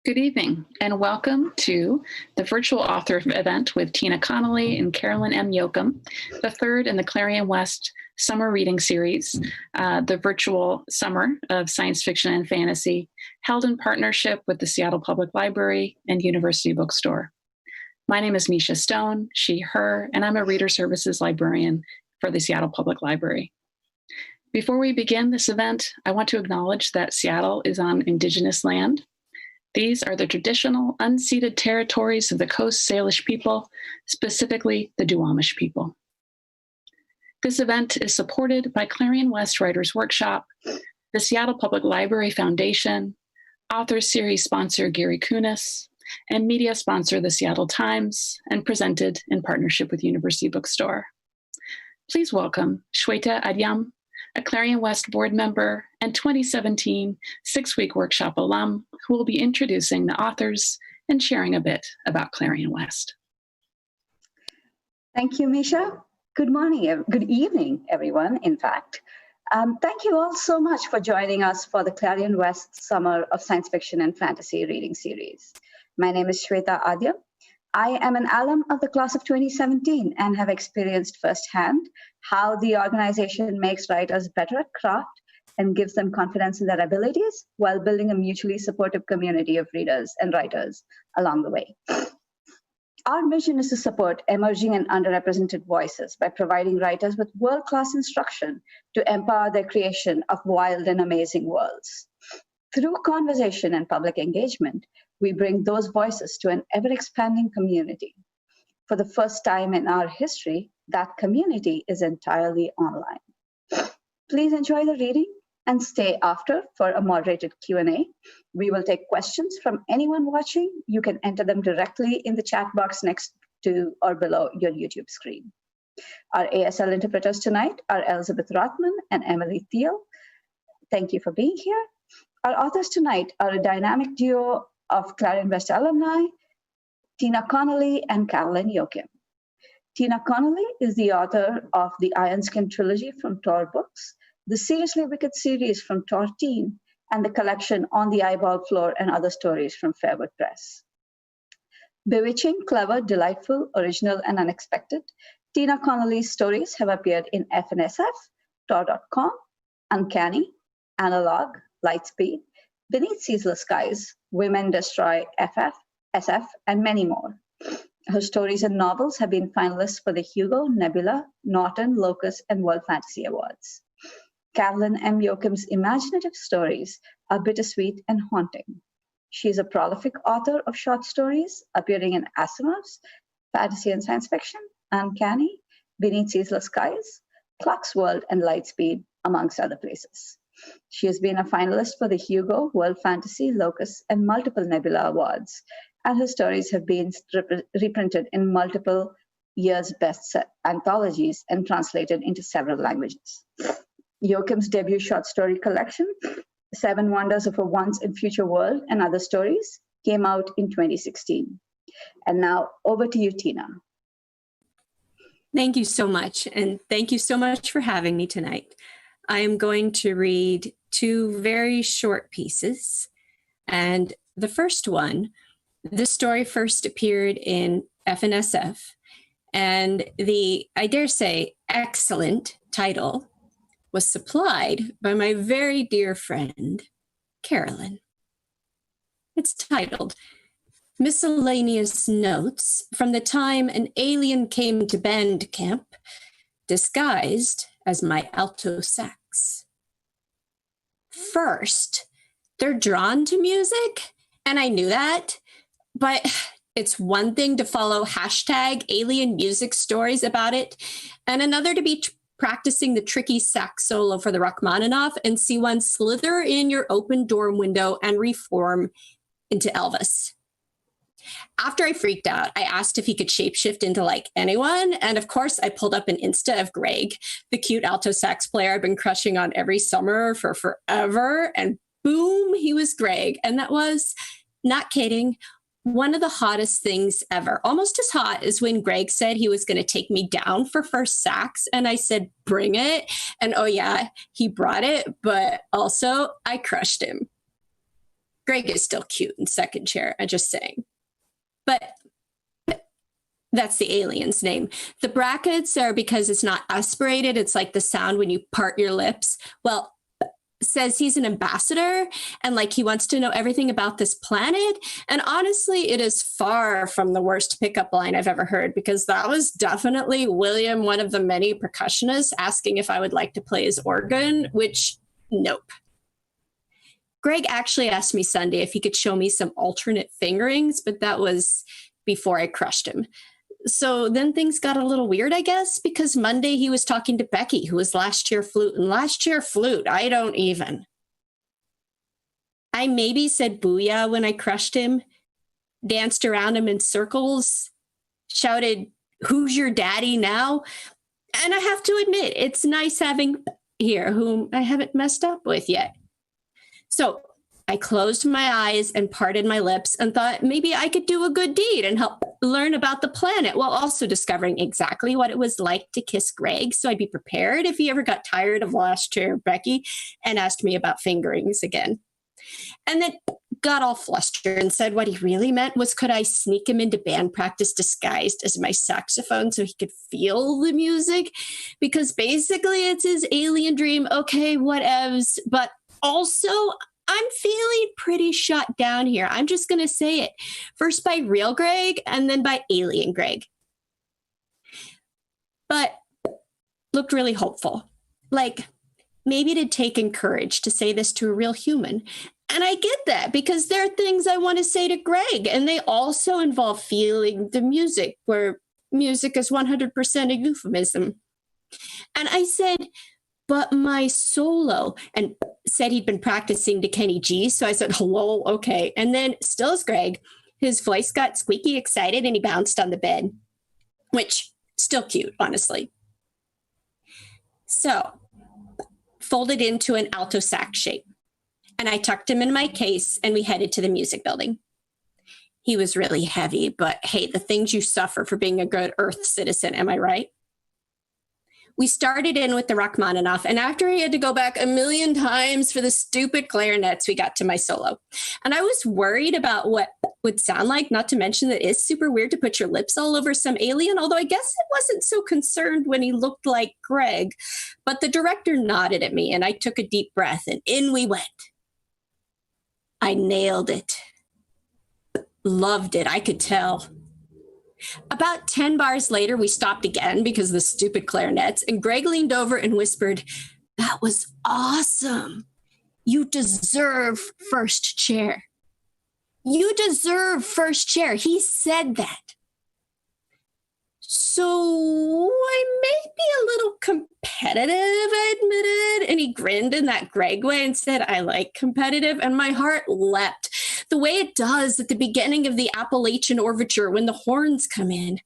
Good evening, and welcome to the virtual author event with Tina Connolly and Carolyn M. Yoachim, the third in the Clarion West Summer Reading Series, the virtual summer of science fiction and fantasy, held in partnership with the Seattle Public Library and University Bookstore. My name is Misha Stone, she, her, and I'm a reader services librarian for the Seattle Public Library. Before we begin this event, I want to acknowledge that Seattle is on Indigenous land. These are the traditional unceded territories of the Coast Salish people, specifically the Duwamish people. This event is supported by Clarion West Writers Workshop, the Seattle Public Library Foundation, Author Series sponsor Gary Kunis, and media sponsor the Seattle Times, and presented in partnership with University Bookstore. Please welcome Shweta Adyam, a Clarion West board member and 2017 six-week workshop alum who will be introducing the authors and sharing a bit about Clarion West. Thank you, Misha. Good evening, everyone, in fact. Thank you all so much for joining us for the Clarion West Summer of Science Fiction and Fantasy Reading Series. My name is Shweta Adyam. I am an alum of the class of 2017 and have experienced firsthand how the organization makes writers better at craft and gives them confidence in their abilities while building a mutually supportive community of readers and writers along the way. Our mission is to support emerging and underrepresented voices by providing writers with world-class instruction to empower their creation of wild and amazing worlds. Through conversation and public engagement, we bring those voices to an ever-expanding community. For the first time in our history, that community is entirely online. Please enjoy the reading and stay after for a moderated Q&A. We will take questions from anyone watching. You can enter them directly in the chat box next to or below your YouTube screen. Our ASL interpreters tonight are Elizabeth Rothman and Emily Thiel. Thank you for being here. Our authors tonight are a dynamic duo of Clarion West alumni, Tina Connolly and Carolyn Yoachim. Tina Connolly is the author of the Ironskin trilogy from Tor Books, the Seriously Wicked series from Tor Teen, and the collection On the Eyeball Floor and Other Stories from Fairwood Press. Bewitching, clever, delightful, original, and unexpected, Tina Connolly's stories have appeared in F&SF, Tor.com, Uncanny, Analog, Lightspeed, Beneath Ceaseless Skies, Women Destroy F&SF, and many more. Her stories and novels have been finalists for the Hugo, Nebula, Norton, Locus, and World Fantasy Awards. Carolyn M. Yoachim's imaginative stories are bittersweet and haunting. She is a prolific author of short stories, appearing in Asimov's Fantasy and Science Fiction, Uncanny, Beneath Ceaseless Skies, Clarkesworld, and Lightspeed, amongst other places. She has been a finalist for the Hugo, World Fantasy, Locus, and multiple Nebula Awards, and her stories have been reprinted in multiple years' best anthologies and translated into several languages. Yoachim's debut short story collection, Seven Wonders of a Once and Future World and Other Stories, came out in 2016. And now over to you, Tina. Thank you so much, and thank you so much for having me tonight. I am going to read two very short pieces. And the first one, this story first appeared in F&SF, and the, I dare say, excellent title was supplied by my very dear friend, Carolyn. It's titled, Miscellaneous Notes from the Time an Alien Came to Band Camp, disguised as my alto sax. First, they're drawn to music, and I knew that, but it's one thing to follow hashtag alien music stories about it, and another to be practicing the tricky sax solo for the Rachmaninoff and see one slither in your open dorm window and reform into Elvis. After I freaked out, I asked if he could shapeshift into like anyone. And of course, I pulled up an Insta of Greg, the cute alto sax player I've been crushing on every summer for forever. And boom, he was Greg. And that was, not kidding, one of the hottest things ever. Almost as hot as when Greg said he was going to take me down for first sax. And I said, bring it. And oh yeah, he brought it. But also, I crushed him. Greg is still cute in second chair, I'm just saying. But that's the alien's name. The brackets are because it's not aspirated. It's like the sound when you part your lips. Well, says he's an ambassador and like he wants to know everything about this planet. And honestly, it is far from the worst pickup line I've ever heard, because that was definitely William, one of the many percussionists, asking if I would like to play his organ, which nope. Greg actually asked me Sunday if he could show me some alternate fingerings, but that was before I crushed him. So then things got a little weird, I guess, because Monday he was talking to Becky, who was last chair flute, and last chair flute, I don't even. I maybe said booyah when I crushed him, danced around him in circles, shouted, "Who's your daddy now?" And I have to admit, it's nice having here, whom I haven't messed up with yet. So I closed my eyes and parted my lips and thought maybe I could do a good deed and help learn about the planet while also discovering exactly what it was like to kiss Greg, so I'd be prepared if he ever got tired of last chair Becky and asked me about fingerings again. And then got all flustered and said what he really meant was, could I sneak him into band practice disguised as my saxophone so he could feel the music? Because basically it's his alien dream. Okay, whatevs. But also, I'm feeling pretty shut down here. I'm just going to say it. First by real Greg and then by alien Greg. But looked really hopeful. Like maybe it'd taken courage to say this to a real human. And I get that because there are things I want to say to Greg, and they also involve feeling the music, where music is 100% a euphemism. And I said, but my solo, and said he'd been practicing to Kenny G. So I said, hello, okay. And then still as Greg, his voice got squeaky excited and he bounced on the bed, which still cute, honestly. So folded into an alto sax shape. And I tucked him in my case and we headed to the music building. He was really heavy, but hey, the things you suffer for being a good Earth citizen, am I right? We started in with the Rachmaninoff, and after he had to go back a million times for the stupid clarinets, we got to my solo. And I was worried about what would sound like, not to mention that it's super weird to put your lips all over some alien, although I guess it wasn't so concerned when he looked like Greg. But the director nodded at me, and I took a deep breath, and in we went. I nailed it. Loved it, I could tell. About 10 bars later, we stopped again because of the stupid clarinets, and Greg leaned over and whispered, "That was awesome. You deserve first chair. You deserve first chair." He said that. So I may be a little competitive, I admitted. And he grinned in that Greg way and said, "I like competitive." And my heart leapt, the way it does at the beginning of the Appalachian Overture when the horns come in.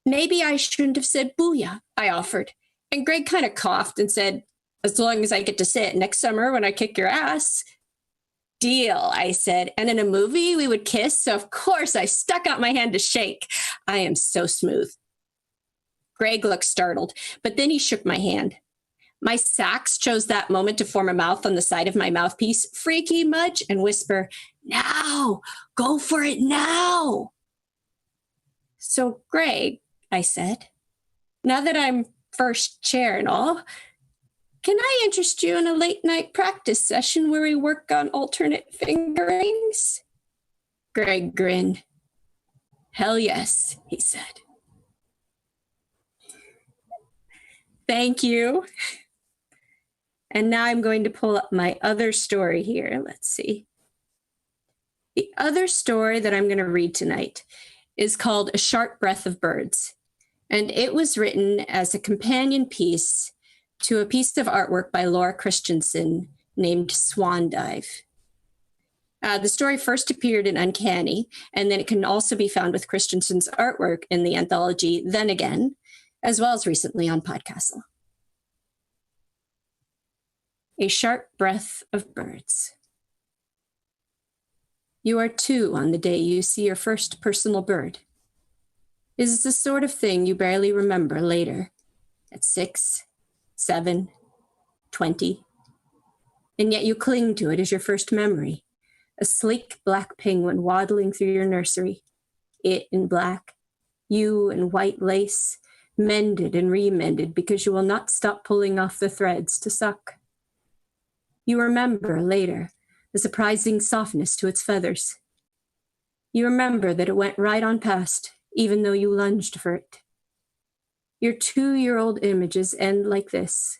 Maybe I shouldn't have said booyah, I offered. And Greg kind of coughed and said, "As long as I get to sit next summer when I kick your ass." "Deal," I said. And in a movie, we would kiss. So of course I stuck out my hand to shake. I am so smooth. Greg looked startled, but then he shook my hand. My sax chose that moment to form a mouth on the side of my mouthpiece, freaky much, and whisper, "Now, go for it now." "So Greg," I said, "now that I'm first chair and all, can I interest you in a late night practice session where we work on alternate fingerings?" Greg grinned. "Hell yes," he said. Thank you. And now I'm going to pull up my other story here. Let's see. The other story that I'm going to read tonight is called A Sharp Breath of Birds. And it was written as a companion piece to a piece of artwork by Laura Christensen named Swan Dive. The story first appeared in Uncanny, and then it can also be found with Christensen's artwork in the anthology Then Again, as well as recently on Podcastle. A Sharp Breath of Birds. You are two on the day you see your first personal bird. It is the sort of thing you barely remember later, at 6, 7, 20. and yet you cling to it as your first memory. A sleek black penguin waddling through your nursery. It in black, you in white lace, mended and remended because you will not stop pulling off the threads to suck. You remember later the surprising softness to its feathers. You remember that it went right on past, even though you lunged for it. Your 2-year-old images end like this: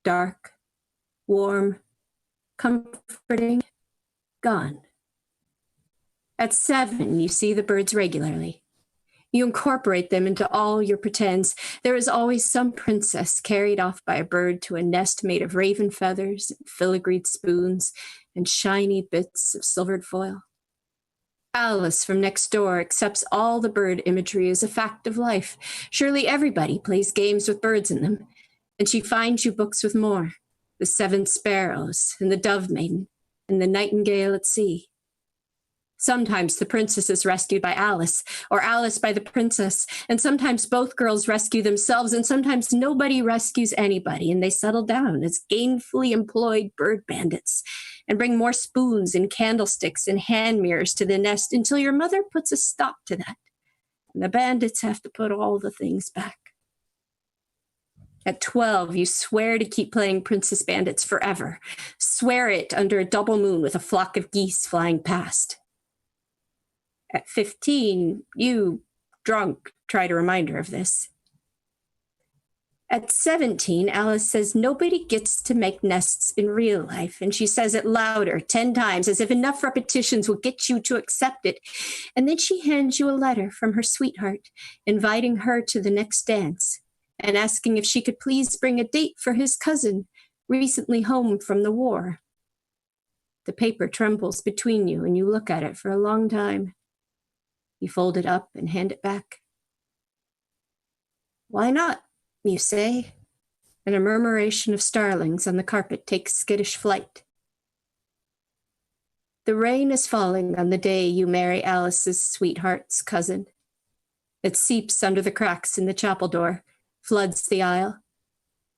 dark, warm, comforting, gone. At 7, you see the birds regularly. You incorporate them into all your pretends. There is always some princess carried off by a bird to a nest made of raven feathers, and filigreed spoons, and shiny bits of silvered foil. Alice from next door accepts all the bird imagery as a fact of life. Surely everybody plays games with birds in them. And she finds you books with more: the 7 sparrows, and the dove maiden, and the nightingale at sea. Sometimes the princess is rescued by Alice, or Alice by the princess, and sometimes both girls rescue themselves, and sometimes nobody rescues anybody, and they settle down as gainfully employed bird bandits and bring more spoons and candlesticks and hand mirrors to the nest until your mother puts a stop to that, and the bandits have to put all the things back. At 12, you swear to keep playing Princess Bandits forever. Swear it under a double moon with a flock of geese flying past. At 15, you, drunk, try to remind her of this. At 17, Alice says nobody gets to make nests in real life, and she says it louder 10 times, as if enough repetitions will get you to accept it. And then she hands you a letter from her sweetheart, inviting her to the next dance, and asking if she could please bring a date for his cousin, recently home from the war. The paper trembles between you, and you look at it for a long time. You fold it up and hand it back. Why not, you say, and a murmuration of starlings on the carpet takes skittish flight. The rain is falling on the day you marry Alice's sweetheart's cousin. It seeps under the cracks in the chapel door, floods the aisle.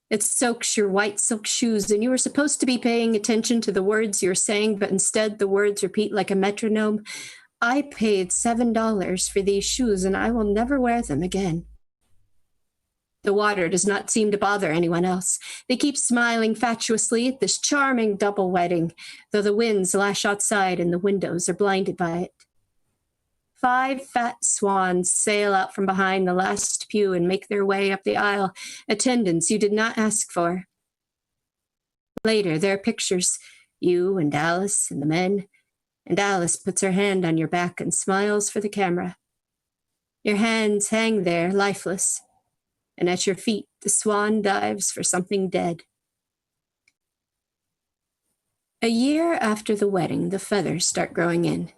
It soaks your white silk shoes, and you are supposed to be paying attention to the words you're saying, but instead the words repeat like a metronome. I paid $7 for these shoes, and I will never wear them again. The water does not seem to bother anyone else. They keep smiling fatuously at this charming double wedding, though the winds lash outside and the windows are blinded by it. 5 fat swans sail out from behind the last pew and make their way up the aisle, attendants you did not ask for. Later, there are pictures, you and Alice and the men, and Alice puts her hand on your back and smiles for the camera. Your hands hang there, lifeless, and at your feet the swan dives for something dead. A year after the wedding, the feathers start growing in.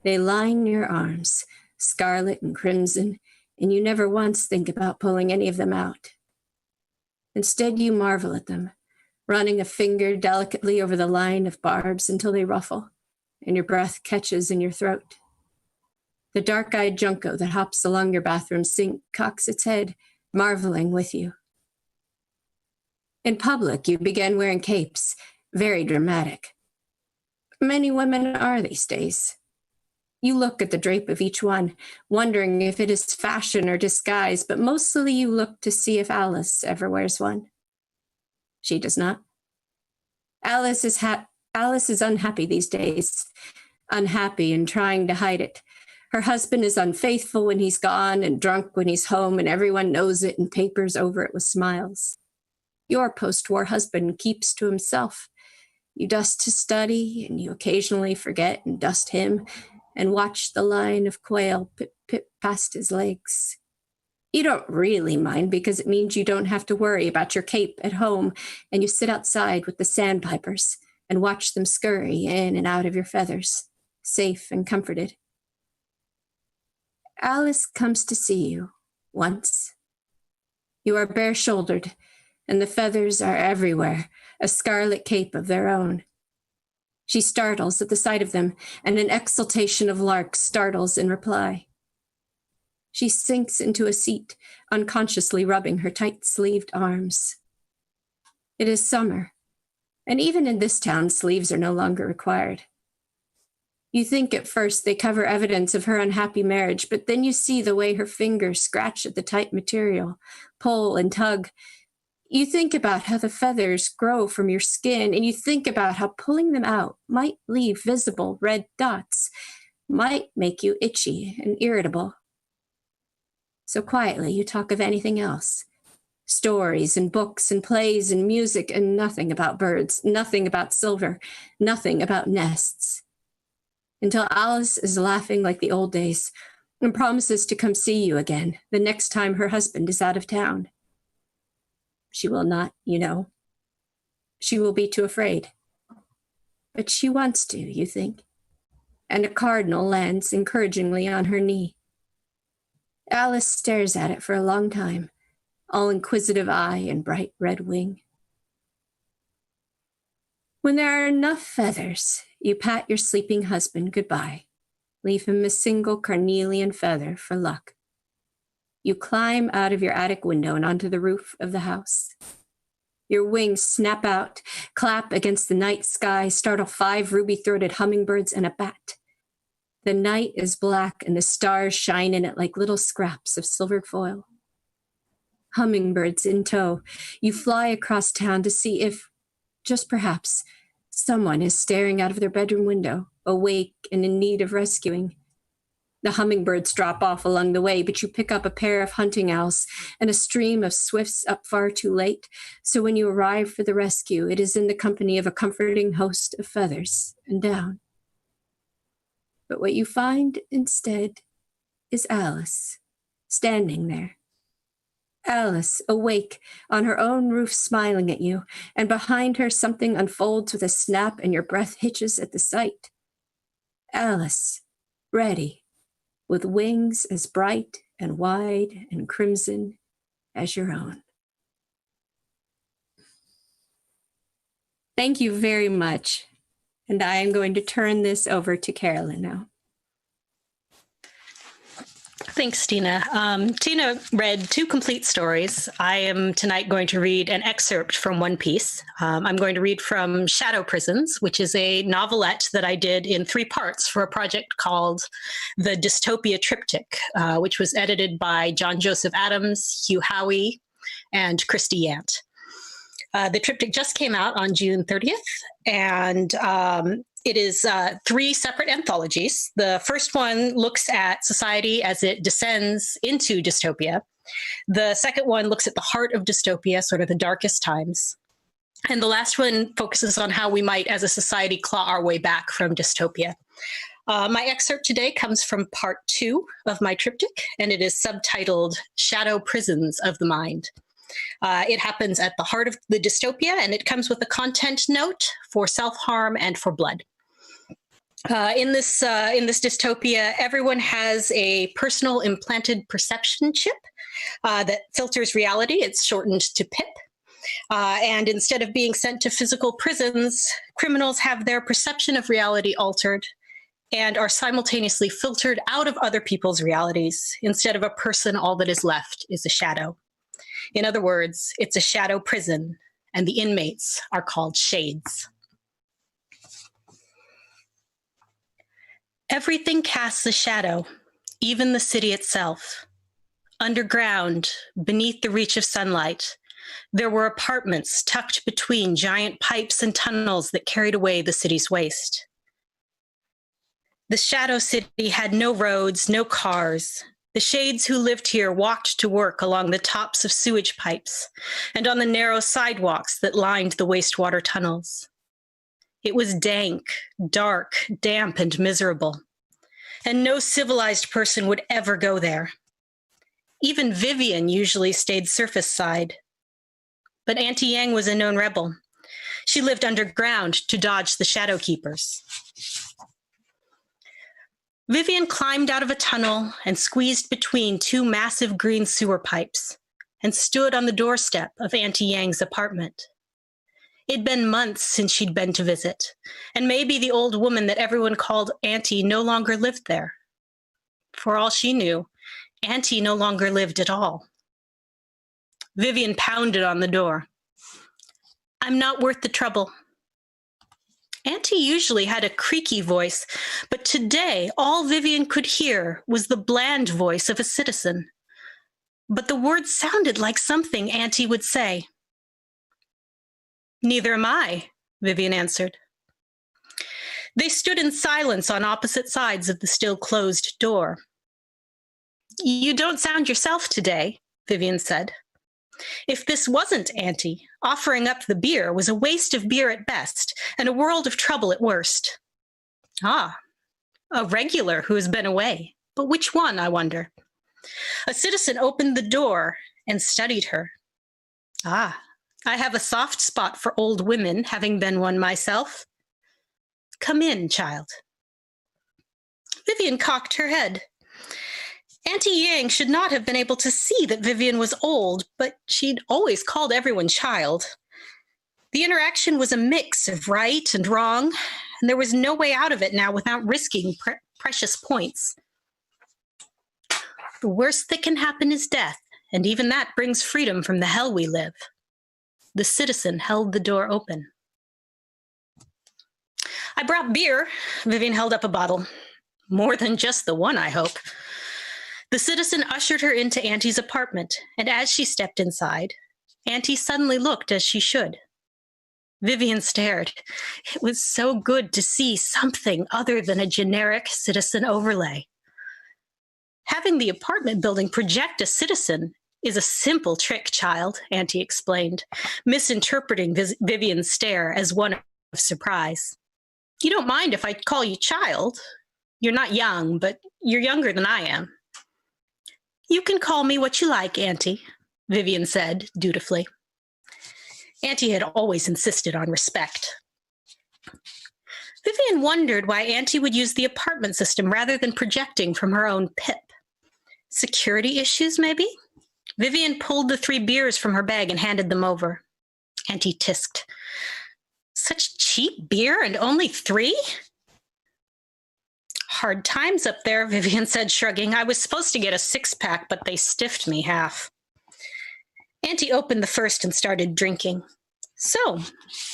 They line your arms, scarlet and crimson, and you never once think about pulling any of them out. Instead, you marvel at them, running a finger delicately over the line of barbs until they ruffle, and your breath catches in your throat. The dark-eyed junco that hops along your bathroom sink cocks its head, marveling with you. In public, you began wearing capes, very dramatic. Many women are these days. You look at the drape of each one, wondering if it is fashion or disguise, but mostly you look to see if Alice ever wears one. She does not. Alice is unhappy these days, unhappy and trying to hide it. Her husband is unfaithful when he's gone and drunk when he's home, and everyone knows it and papers over it with smiles. Your post-war husband keeps to himself. You dust his study, and you occasionally forget and dust him, and watch the line of quail pip-pip past his legs. You don't really mind because it means you don't have to worry about your cape at home, and you sit outside with the sandpipers and watch them scurry in and out of your feathers, safe and comforted. Alice comes to see you once. You are bare-shouldered, and the feathers are everywhere, a scarlet cape of their own. She startles at the sight of them, and an exultation of larks startles in reply. She sinks into a seat, unconsciously rubbing her tight-sleeved arms. It is summer, And even in this town, sleeves are no longer required. You think at first they cover evidence of her unhappy marriage, but then you see the way her fingers scratch at the tight material, pull and tug. You think about how the feathers grow from your skin, and you think about how pulling them out might leave visible red dots, might make you itchy and irritable. So quietly you talk of anything else. Stories and books and plays and music, and nothing about birds, nothing about silver, nothing about nests. Until Alice is laughing like the old days and promises to come see you again the next time her husband is out of town. She will not, you know. She will be too afraid. But she wants to, you think. And a cardinal lands encouragingly on her knee. Alice stares at it for a long time, all inquisitive eye and bright red wing. When there are enough feathers, you pat your sleeping husband goodbye, leave him a single carnelian feather for luck. You climb out of your attic window and onto the roof of the house. Your wings snap out, clap against the night sky, startle 5 ruby-throated hummingbirds and a bat. The night is black and the stars shine in it like little scraps of silvered foil. Hummingbirds in tow, you fly across town to see if, just perhaps, someone is staring out of their bedroom window, awake and in need of rescuing. The hummingbirds drop off along the way, but you pick up a pair of hunting owls and a stream of swifts up far too late, so when you arrive for the rescue, it is in the company of a comforting host of feathers and down. But what you find instead is Alice, standing there. Alice, awake, on her own roof smiling at you, and behind her something unfolds with a snap and your breath hitches at the sight. Alice, ready, with wings as bright and wide and crimson as your own. Thank you very much. And I am going to turn this over to Carolyn now. Thanks, Tina. Tina read 2 complete stories. I am tonight going to read an excerpt from one piece. I'm going to read from Shadow Prisons, which is a novelette that I did in 3 parts for a project called The Dystopia Triptych, which was edited by John Joseph Adams, Hugh Howey, and Christy Yant. The triptych just came out on June 30th, and it is 3 separate anthologies. The first one looks at society as it descends into dystopia. The second one looks at the heart of dystopia, sort of the darkest times. And the last one focuses on how we might, as a society, claw our way back from dystopia. My excerpt today comes from part 2 of my triptych, and it is subtitled Shadow Prisons of the Mind. It happens at the heart of the dystopia, and it comes with a content note for self-harm and for blood. In this dystopia, everyone has a personal implanted perception chip that filters reality. It's shortened to PIP. And instead of being sent to physical prisons, criminals have their perception of reality altered and are simultaneously filtered out of other people's realities. Instead of a person, all that is left is a shadow. In other words, it's a shadow prison, and the inmates are called shades. Everything casts a shadow, even the city itself. Underground, beneath the reach of sunlight, there were apartments tucked between giant pipes and tunnels that carried away the city's waste. The shadow city had no roads, no cars. The shades who lived here walked to work along the tops of sewage pipes and on the narrow sidewalks that lined the wastewater tunnels. It was dank, dark, damp, and miserable, and no civilized person would ever go there. Even Vivian usually stayed surface side. But Auntie Yang was a known rebel. She lived underground to dodge the shadow keepers. Vivian climbed out of a tunnel and squeezed between 2 massive green sewer pipes and stood on the doorstep of Auntie Yang's apartment. It'd been months since she'd been to visit, and maybe the old woman that everyone called Auntie no longer lived there. For all she knew, Auntie no longer lived at all. Vivian pounded on the door. "I'm not worth the trouble. Auntie usually had a creaky voice, but today all Vivian could hear was the bland voice of a citizen. But the words sounded like something Auntie would say. "Neither am I," Vivian answered. They stood in silence on opposite sides of the still closed door. "You don't sound yourself today," Vivian said. If this wasn't Auntie, offering up the beer was a waste of beer at best and a world of trouble at worst. Ah, a regular who has been away. But which one, I wonder? A citizen opened the door and studied her. Ah, I have a soft spot for old women, having been one myself. Come in, child. Vivian cocked her head. Auntie Yang should not have been able to see that Vivian was old, but she'd always called everyone child. The interaction was a mix of right and wrong, and there was no way out of it now without risking precious points. The worst that can happen is death, and even that brings freedom from the hell we live. The citizen held the door open. I brought beer. Vivian held up a bottle. More than just the one, I hope. The citizen ushered her into Auntie's apartment, and as she stepped inside, Auntie suddenly looked as she should. Vivian stared. It was so good to see something other than a generic citizen overlay. Having the apartment building project a citizen is a simple trick, child, Auntie explained, misinterpreting Vivian's stare as one of surprise. You don't mind if I call you child? You're not young, but you're younger than I am. You can call me what you like, Auntie, Vivian said dutifully. Auntie had always insisted on respect. Vivian wondered why Auntie would use the apartment system rather than projecting from her own pip. Security issues, maybe? Vivian pulled the 3 beers from her bag and handed them over. Auntie tisked. Such cheap beer and only 3? Hard times up there, Vivian said, shrugging. I was supposed to get a 6-pack, but they stiffed me half. Auntie opened the first and started drinking. So,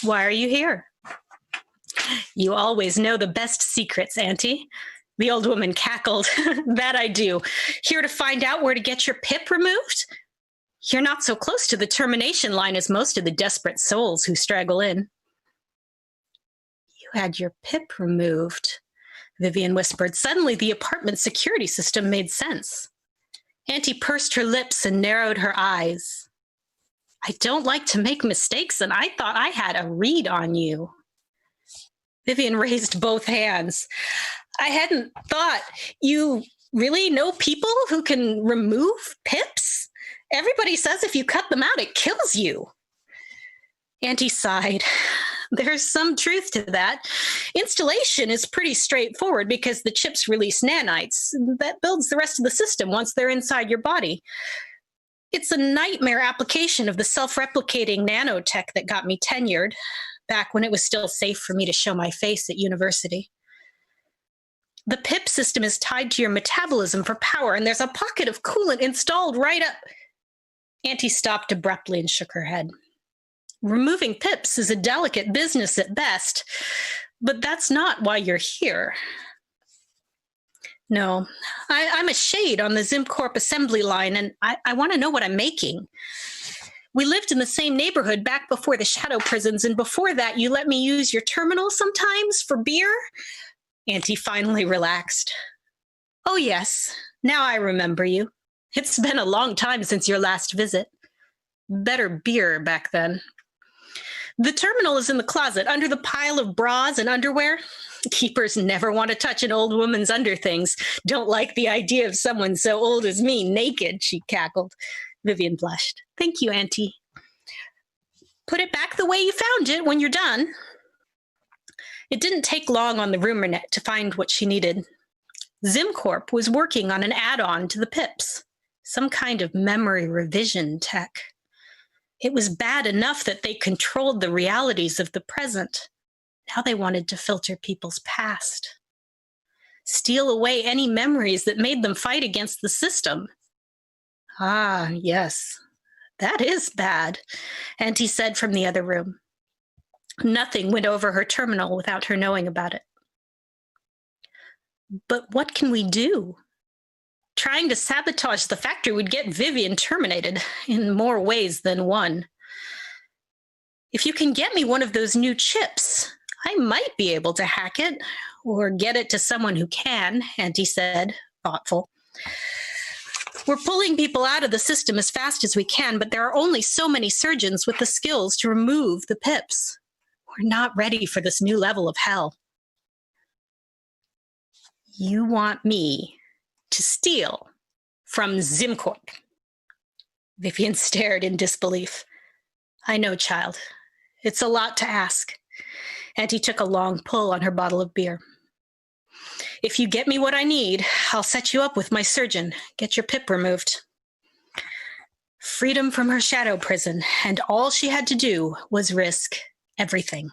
why are you here? You always know the best secrets, Auntie. The old woman cackled. That I do. Here to find out where to get your pip removed? You're not so close to the termination line as most of the desperate souls who straggle in. You had your pip removed, Vivian whispered. Suddenly, the apartment security system made sense. Auntie pursed her lips and narrowed her eyes. I don't like to make mistakes, and I thought I had a read on you. Vivian raised both hands. I hadn't thought. You really know people who can remove pips? Everybody says if you cut them out, it kills you. Auntie sighed. There's some truth to that. Installation is pretty straightforward because the chips release nanites. That builds the rest of the system once they're inside your body. It's a nightmare application of the self-replicating nanotech that got me tenured, back when it was still safe for me to show my face at university. The PIP system is tied to your metabolism for power, and there's a pocket of coolant installed right up. Auntie stopped abruptly and shook her head. Removing pips is a delicate business at best, but that's not why you're here. No, I'm a shade on the ZimCorp assembly line, and I want to know what I'm making. We lived in the same neighborhood back before the shadow prisons, and before that, you let me use your terminal sometimes for beer? Auntie finally relaxed. Oh, yes, now I remember you. It's been a long time since your last visit. Better beer back then. The terminal is in the closet, under the pile of bras and underwear. Keepers never want to touch an old woman's underthings. Don't like the idea of someone so old as me naked, she cackled. Vivian blushed. Thank you, Auntie. Put it back the way you found it when you're done. It didn't take long on the rumor net to find what she needed. ZimCorp was working on an add-on to the PIPs, some kind of memory revision tech. It was bad enough that they controlled the realities of the present. Now they wanted to filter people's past, steal away any memories that made them fight against the system. Ah, yes, that is bad, Auntie said from the other room. Nothing went over her terminal without her knowing about it. But what can we do? Trying to sabotage the factory would get Vivian terminated in more ways than one. If you can get me one of those new chips, I might be able to hack it, or get it to someone who can, Auntie said, thoughtful. We're pulling people out of the system as fast as we can, but there are only so many surgeons with the skills to remove the pips. We're not ready for this new level of hell. You want me to steal from Zimcorp? Vivian stared in disbelief. I know, child. It's a lot to ask. Auntie took a long pull on her bottle of beer. If you get me what I need, I'll set you up with my surgeon. Get your pip removed. Freedom from her shadow prison, and all she had to do was risk everything.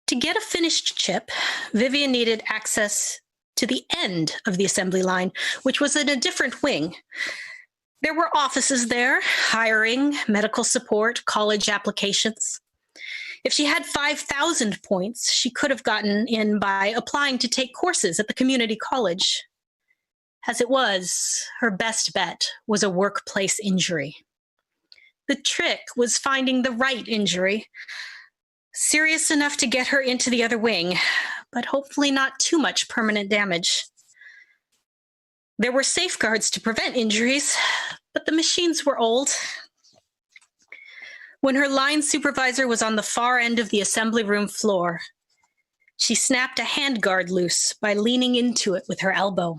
To get a finished chip, Vivian needed access to the end of the assembly line, which was in a different wing. There were offices there, hiring, medical support, college applications. If she had 5,000 points, she could have gotten in by applying to take courses at the community college. As it was, her best bet was a workplace injury. The trick was finding the right injury, serious enough to get her into the other wing, but hopefully not too much permanent damage. There were safeguards to prevent injuries, but the machines were old. When her line supervisor was on the far end of the assembly room floor, she snapped a handguard loose by leaning into it with her elbow.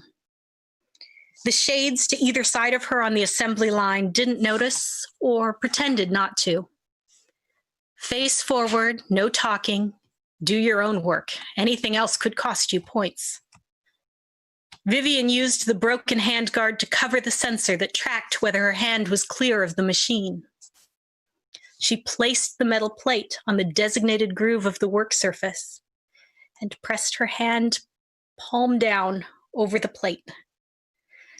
The shades to either side of her on the assembly line didn't notice or pretended not to. Face forward, no talking, do your own work. Anything else could cost you points. Vivian used the broken handguard to cover the sensor that tracked whether her hand was clear of the machine. She placed the metal plate on the designated groove of the work surface and pressed her hand palm down over the plate.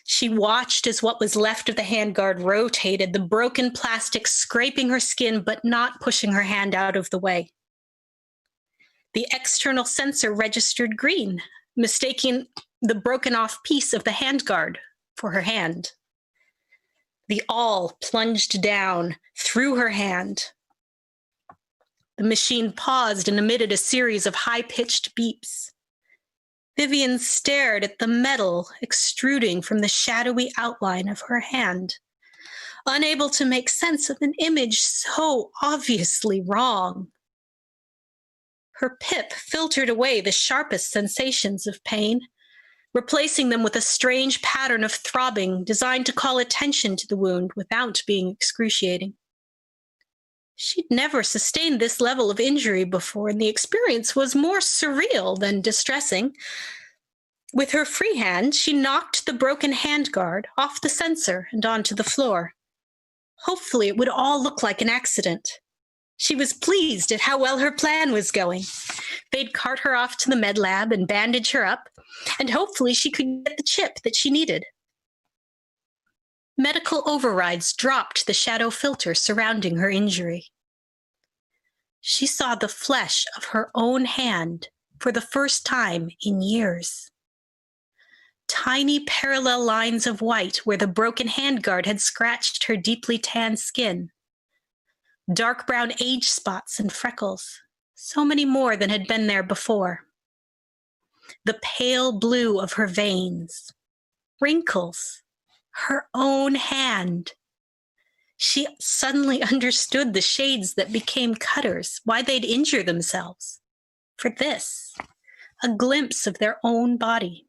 She watched as what was left of the handguard rotated, the broken plastic scraping her skin but not pushing her hand out of the way. The external sensor registered green, mistaking the broken off piece of the handguard for her hand. The awl plunged down through her hand. The machine paused and emitted a series of high-pitched beeps. Vivian stared at the metal extruding from the shadowy outline of her hand, unable to make sense of an image so obviously wrong. Her pip filtered away the sharpest sensations of pain, replacing them with a strange pattern of throbbing designed to call attention to the wound without being excruciating. She'd never sustained this level of injury before, and the experience was more surreal than distressing. With her free hand, she knocked the broken handguard off the sensor and onto the floor. Hopefully, it would all look like an accident. She was pleased at how well her plan was going. They'd cart her off to the med lab and bandage her up, and hopefully she could get the chip that she needed. Medical overrides dropped the shadow filter surrounding her injury. She saw the flesh of her own hand for the first time in years. Tiny parallel lines of white where the broken handguard had scratched her deeply tanned skin. Dark brown age spots and freckles, so many more than had been there before. The pale blue of her veins, wrinkles, her own hand. She suddenly understood the shades that became cutters, why they'd injure themselves. For this, a glimpse of their own body.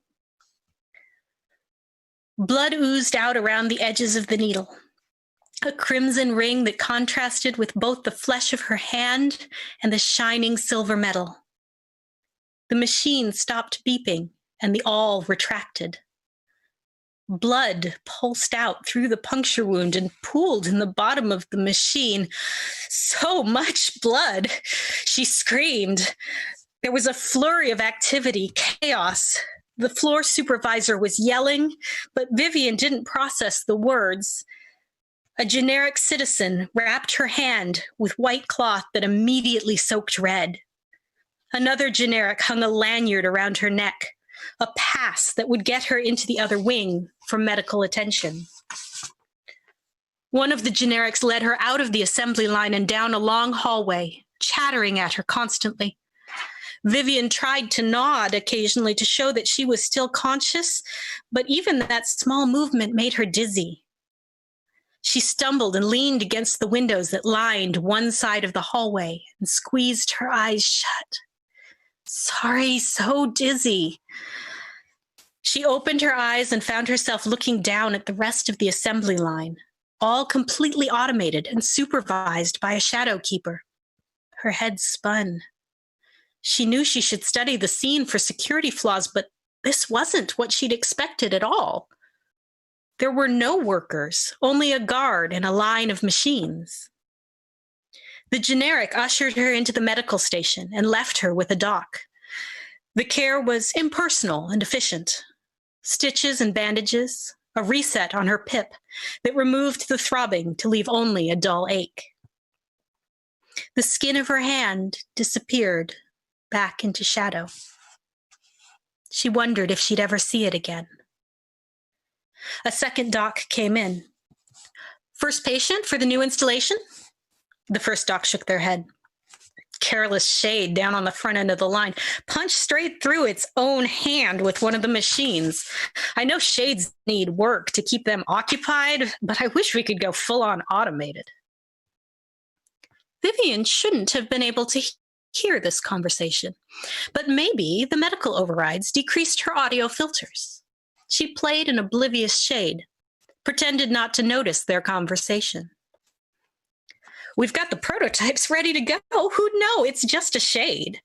Blood oozed out around the edges of the needle, a crimson ring that contrasted with both the flesh of her hand and the shining silver metal. The machine stopped beeping, and the awl retracted. Blood pulsed out through the puncture wound and pooled in the bottom of the machine. So much blood! She screamed. There was a flurry of activity, chaos. The floor supervisor was yelling, but Vivian didn't process the words. A generic citizen wrapped her hand with white cloth that immediately soaked red. Another generic hung a lanyard around her neck, a pass that would get her into the other wing for medical attention. One of the generics led her out of the assembly line and down a long hallway, chattering at her constantly. Vivian tried to nod occasionally to show that she was still conscious, but even that small movement made her dizzy. She stumbled and leaned against the windows that lined one side of the hallway and squeezed her eyes shut. Sorry, so dizzy. She opened her eyes and found herself looking down at the rest of the assembly line, all completely automated and supervised by a shadow keeper. Her head spun. She knew she should study the scene for security flaws, but this wasn't what she'd expected at all. There were no workers, only a guard and a line of machines. The generic ushered her into the medical station and left her with a doc. The care was impersonal and efficient. Stitches and bandages, a reset on her pip that removed the throbbing to leave only a dull ache. The skin of her hand disappeared back into shadow. She wondered if she'd ever see it again. A second doc came in. First patient for the new installation? The first doc shook their head. Careless shade down on the front end of the line, punched straight through its own hand with one of the machines. I know shades need work to keep them occupied, but I wish we could go full-on automated. Vivian shouldn't have been able to hear this conversation, but maybe the medical overrides decreased her audio filters. She played an oblivious shade, pretended not to notice their conversation. We've got the prototypes ready to go. Who'd know? It's just a shade.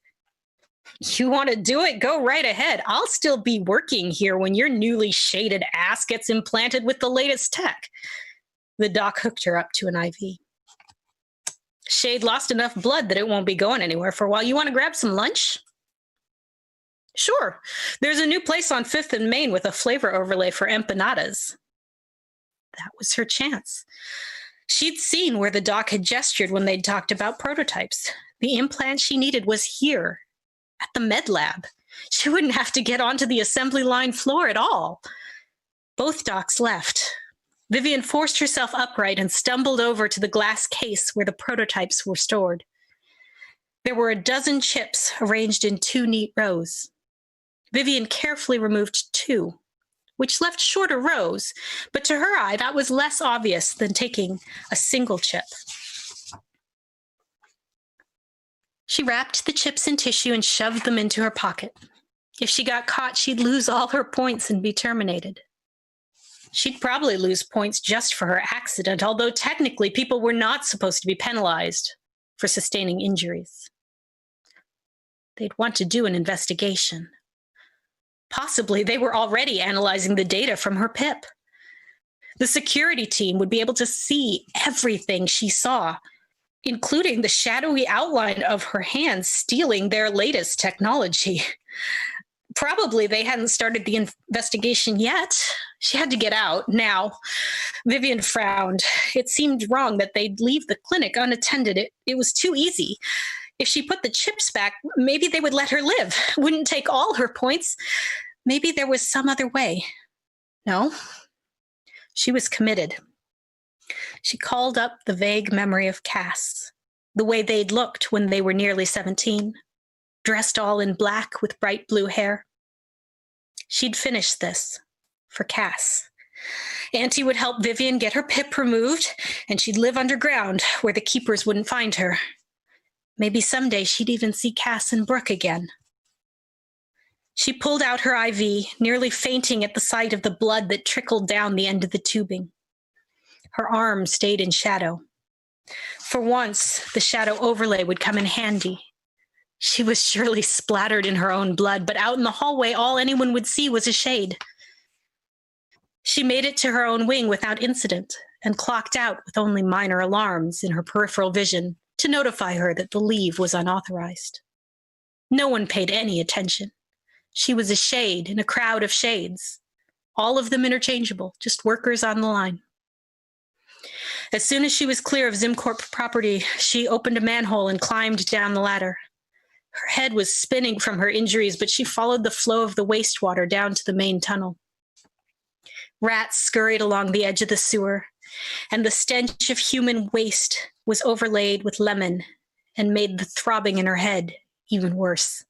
You want to do it? Go right ahead. I'll still be working here when your newly shaded ass gets implanted with the latest tech. The doc hooked her up to an IV. Shade lost enough blood that it won't be going anywhere for a while. You want to grab some lunch? Sure. There's a new place on 5th and Main with a flavor overlay for empanadas. That was her chance. She'd seen where the doc had gestured when they'd talked about prototypes. The implant she needed was here, at the med lab. She wouldn't have to get onto the assembly line floor at all. Both docs left. Vivian forced herself upright and stumbled over to the glass case where the prototypes were stored. There were a dozen chips arranged in 2 neat rows. Vivian carefully removed 2, which left shorter rows, but to her eye, that was less obvious than taking a single chip. She wrapped the chips in tissue and shoved them into her pocket. If she got caught, she'd lose all her points and be terminated. She'd probably lose points just for her accident, although technically people were not supposed to be penalized for sustaining injuries. They'd want to do an investigation. Possibly they were already analyzing the data from her PIP. The security team would be able to see everything she saw, including the shadowy outline of her hands stealing their latest technology. Probably they hadn't started the investigation yet. She had to get out now. Vivian frowned. It seemed wrong that they'd leave the clinic unattended. It was too easy. If she put the chips back, maybe they would let her live. Wouldn't take all her points. Maybe there was some other way. No. She was committed. She called up the vague memory of Cass, the way they'd looked when they were nearly 17, dressed all in black with bright blue hair. She'd finish this for Cass. Auntie would help Vivian get her PIP removed, and she'd live underground where the keepers wouldn't find her. Maybe someday she'd even see Cass and Brooke again. She pulled out her IV, nearly fainting at the sight of the blood that trickled down the end of the tubing. Her arm stayed in shadow. For once, the shadow overlay would come in handy. She was surely splattered in her own blood, but out in the hallway, all anyone would see was a shade. She made it to her own wing without incident and clocked out with only minor alarms in her peripheral vision to notify her that the leave was unauthorized. No one paid any attention. She was a shade in a crowd of shades, all of them interchangeable, just workers on the line. As soon as she was clear of Zimcorp property, she opened a manhole and climbed down the ladder. Her head was spinning from her injuries, but she followed the flow of the wastewater down to the main tunnel. Rats scurried along the edge of the sewer, and the stench of human waste was overlaid with lemon and made the throbbing in her head even worse.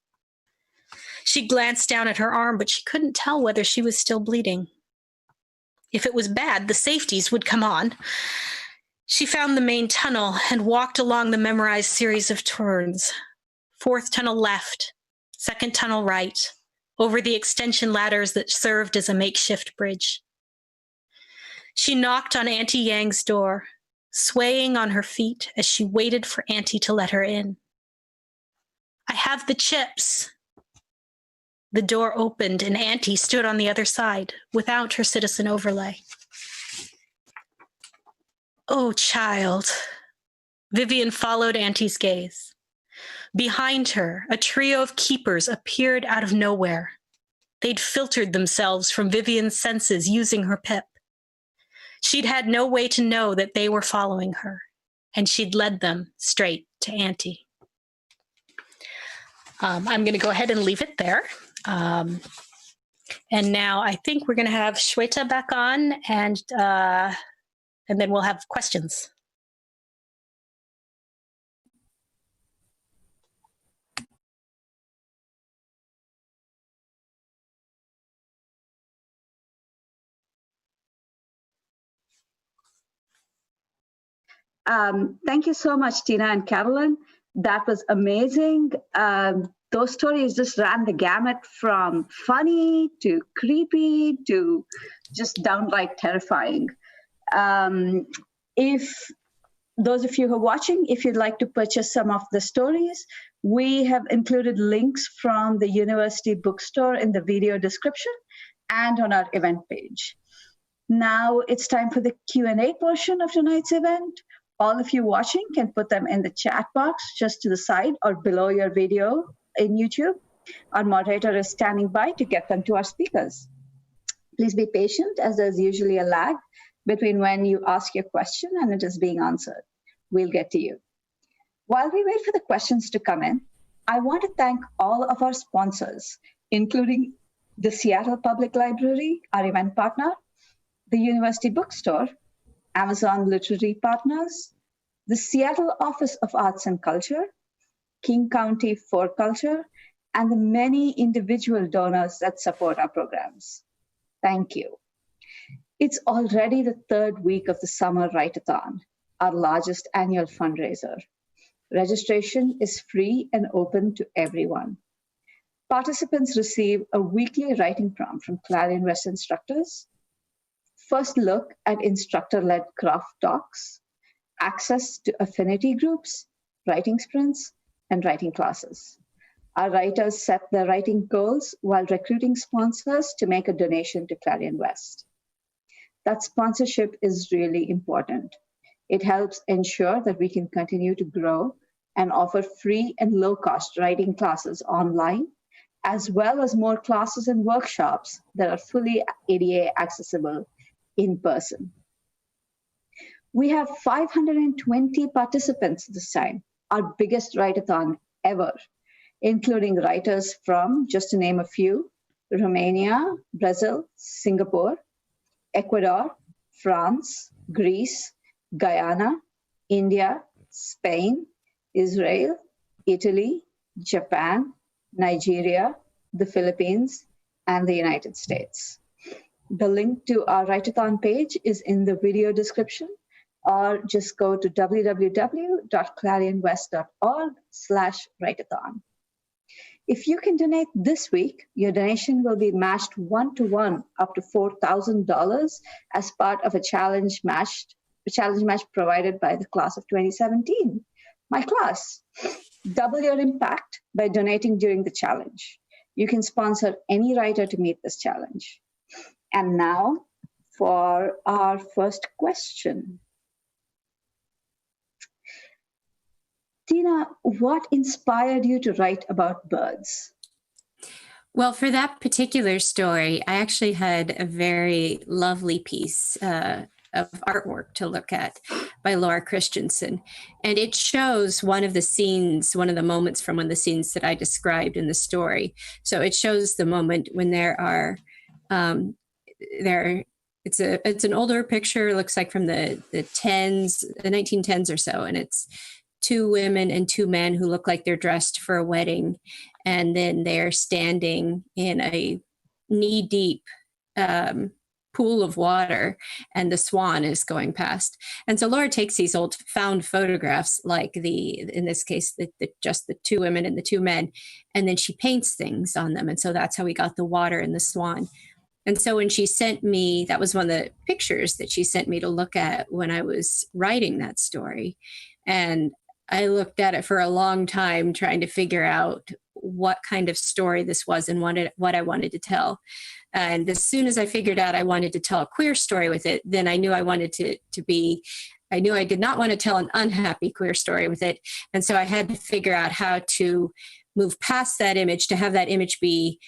She glanced down at her arm, but she couldn't tell whether she was still bleeding. If it was bad, the safeties would come on. She found the main tunnel and walked along the memorized series of turns. 4th tunnel left, 2nd tunnel right, over the extension ladders that served as a makeshift bridge. She knocked on Auntie Yang's door, swaying on her feet as she waited for Auntie to let her in. "I have the chips." The door opened and Auntie stood on the other side without her citizen overlay. "Oh, child." Vivian followed Auntie's gaze. Behind her, a trio of keepers appeared out of nowhere. They'd filtered themselves from Vivian's senses using her pip. She'd had no way to know that they were following her, and she'd led them straight to Auntie. I'm going to go ahead and leave it there. And now I think we're going to have Shweta back on, and then we'll have questions. Thank you so much, Tina and Carolyn. That was amazing. Those stories just ran the gamut from funny to creepy to just downright terrifying. If those of you who are watching, if you'd like to purchase some of the stories, we have included links from the university bookstore in the video description and on our event page. Now it's time for the Q&A portion of tonight's event. All of you watching can put them in the chat box just to the side or below your video in YouTube. Our moderator is standing by to get them to our speakers. Please be patient, as there's usually a lag between when you ask your question and it is being answered. We'll get to you. While we wait for the questions to come in, I want to thank all of our sponsors, including the Seattle Public Library, our event partner, the University Bookstore, Amazon Literary Partners, the Seattle Office of Arts and Culture, King County for Culture, and the many individual donors that support our programs. Thank you. It's already the 3rd week of the Summer Write-a-thon, our largest annual fundraiser. Registration is free and open to everyone. Participants receive a weekly writing prompt from Clarion West instructors, first look at instructor-led craft talks, access to affinity groups, writing sprints, and writing classes. Our writers set their writing goals while recruiting sponsors to make a donation to Clarion West. That sponsorship is really important. It helps ensure that we can continue to grow and offer free and low-cost writing classes online, as well as more classes and workshops that are fully ADA accessible in person. We have 520 participants this time, our biggest write-a-thon ever, including writers from, just to name a few, Romania, Brazil, Singapore, Ecuador, France, Greece, Guyana, India, Spain, Israel, Italy, Japan, Nigeria, the Philippines, and the United States. The link to our Write-a-thon page is in the video description, or just go to www.clarionwest.org/write-a-thon. If you can donate this week, your donation will be matched 1-to-1 up to $4,000 as part of a challenge match provided by the class of 2017, my class. Double your impact by donating during the challenge. You can sponsor any writer to meet this challenge. And now for our first question. Tina, what inspired you to write about birds? Well, for that particular story, I actually had a very lovely piece of artwork to look at. by Laura Christensen. And it shows one of the scenes, one of the moments from one of the scenes that I described in the story. So it shows the moment when there are, it's an older picture, looks like from the 1910s or so. And it's two women and two men who look like they're dressed for a wedding. And then they're standing in a knee-deep pool of water, and the swan is going past. And so Laura takes these old found photographs, like in this case, just the two women and the two men, and then she paints things on them. And so that's how we got the water and the swan. And so when she sent me, that was one of the pictures that she sent me to look at when I was writing that story. And I looked at it for a long time, trying to figure out what kind of story this was and what I wanted to tell. And as soon as I figured out I wanted to tell a queer story with it, then I knew I wanted I knew I did not want to tell an unhappy queer story with it. And so I had to figure out how to move past that image, to have that image be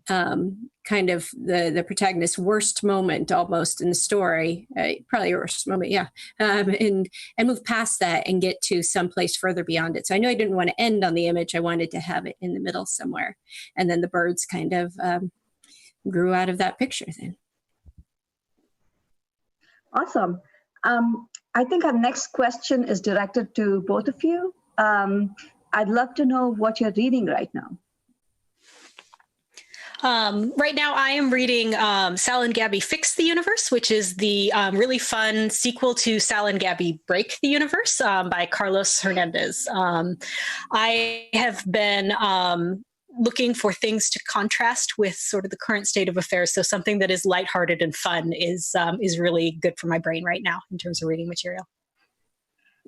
kind of the protagonist's worst moment almost in the story, probably your worst moment, yeah, and move past that and get to someplace further beyond it. So I knew I didn't want to end on the image. I wanted to have it in the middle somewhere. And then the birds kind of grew out of that picture then. Awesome. I think our next question is directed to both of you. I'd love to know what you're reading right now. Right now, I am reading Sal and Gabby Fix the Universe, which is the really fun sequel to Sal and Gabby Break the Universe by Carlos Hernandez. I have been looking for things to contrast with sort of the current state of affairs. So something that is lighthearted and fun is really good for my brain right now in terms of reading material.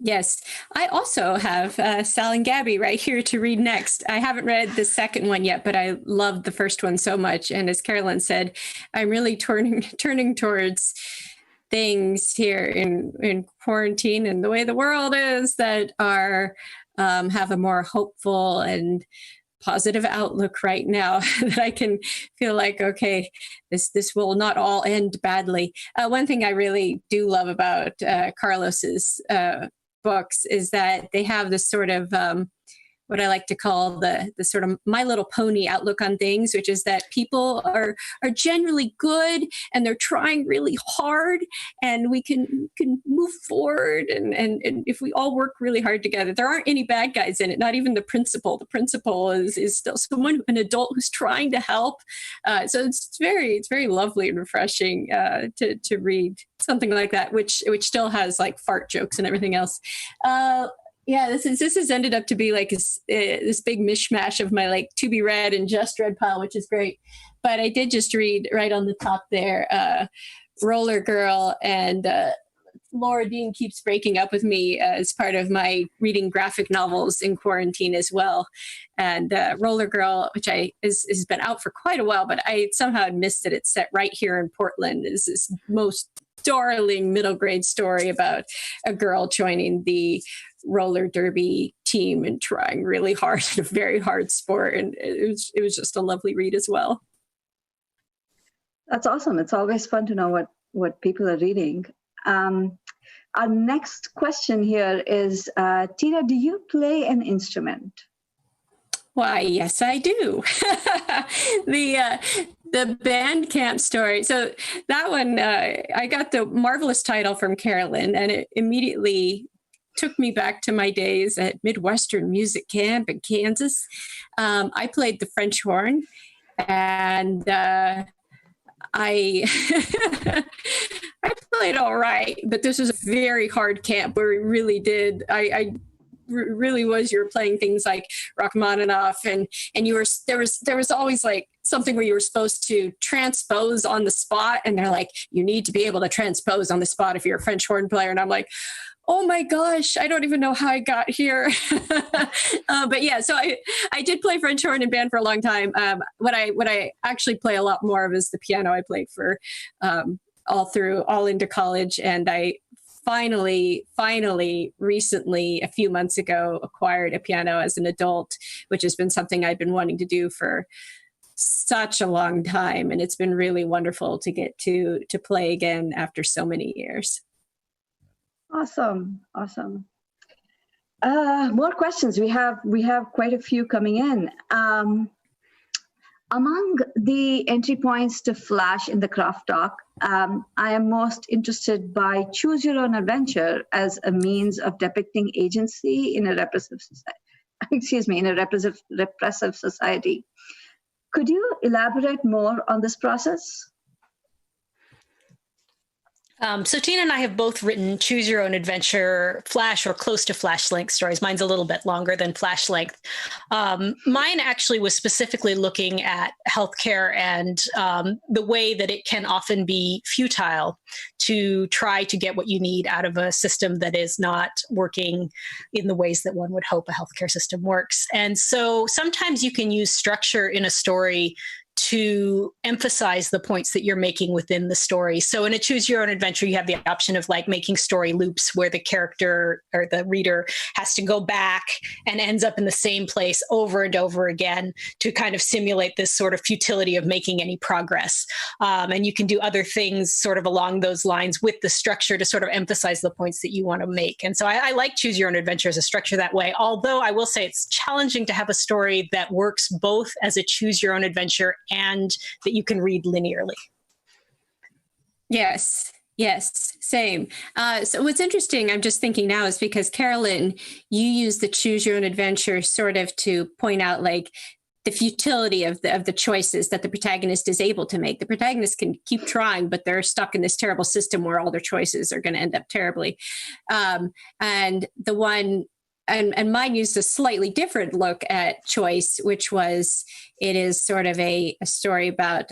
Yes, I also have Sal and Gabby right here to read next. I haven't read the second one yet, but I loved the first one so much. And as Carolyn said, I'm really turning towards things here in quarantine and the way the world is that are have a more hopeful and positive outlook right now, that I can feel like, okay, this will not all end badly. One thing I really do love about Carlos's books is that they have this sort of what I like to call the sort of My Little Pony outlook on things, which is that people are generally good and they're trying really hard, and we can move forward. And if we all work really hard together, there aren't any bad guys in it, not even the principal. The principal is still an adult who's trying to help. So it's very lovely and refreshing to read something like that, which still has like fart jokes and everything else. Yeah, this has ended up to be like this big mishmash of my like to be read and just read pile, which is great. But I did just read right on the top there, Roller Girl, and Laura Dean keeps breaking up with me as part of my reading graphic novels in quarantine as well. And Roller Girl, which has been out for quite a while, but I somehow had missed it. It's set right here in Portland. Is this most darling middle grade story about a girl joining the roller derby team and trying really hard in a very hard sport. And it was just a lovely read as well. That's awesome. It's always fun to know what people are reading. Our next question here is, Tina, do you play an instrument? Why, yes, I do. The Bandcamp story. So that one, I got the marvelous title from Carolyn, and it immediately took me back to my days at Midwestern Music Camp in Kansas. I played the French horn, and I I played all right, but this was a very hard camp where we really did. I really was. You were playing things like Rachmaninoff, and you were there was always like something where you were supposed to transpose on the spot, and they're like, you need to be able to transpose on the spot if you're a French horn player, and I'm like, oh my gosh, I don't even know how I got here. But yeah, so I did play French horn in band for a long time. What I actually play a lot more of is the piano. I played for all into college, and I finally, recently, a few months ago, acquired a piano as an adult, which has been something I've been wanting to do for such a long time. And it's been really wonderful to get to play again after so many years. Awesome. Awesome. More questions. We have quite a few coming in. Among the entry points to flash in the craft talk, I am most interested by choose your own adventure as a means of depicting agency in a repressive society. In a repressive society. Could you elaborate more on this process? So Tina and I have both written choose your own adventure flash or close to flash length stories. Mine's a little bit longer than flash length. Mine actually was specifically looking at healthcare and the way that it can often be futile to try to get what you need out of a system that is not working in the ways that one would hope a healthcare system works. And so sometimes you can use structure in a story to emphasize the points that you're making within the story. So in a choose your own adventure, you have the option of like making story loops where the character or the reader has to go back and ends up in the same place over and over again to kind of simulate this sort of futility of making any progress. And you can do other things sort of along those lines with the structure to sort of emphasize the points that you want to make. And so I like choose your own adventure as a structure that way, although I will say it's challenging to have a story that works both as a choose your own adventure and that you can read linearly. Yes, same. So what's interesting, I'm just thinking now, is because Carolyn, you use the choose your own adventure sort of to point out like the futility of the choices that the protagonist is able to make. The protagonist can keep trying, but they're stuck in this terrible system where all their choices are going to end up terribly. And the one And mine used a slightly different look at choice, which was, it is sort of a story about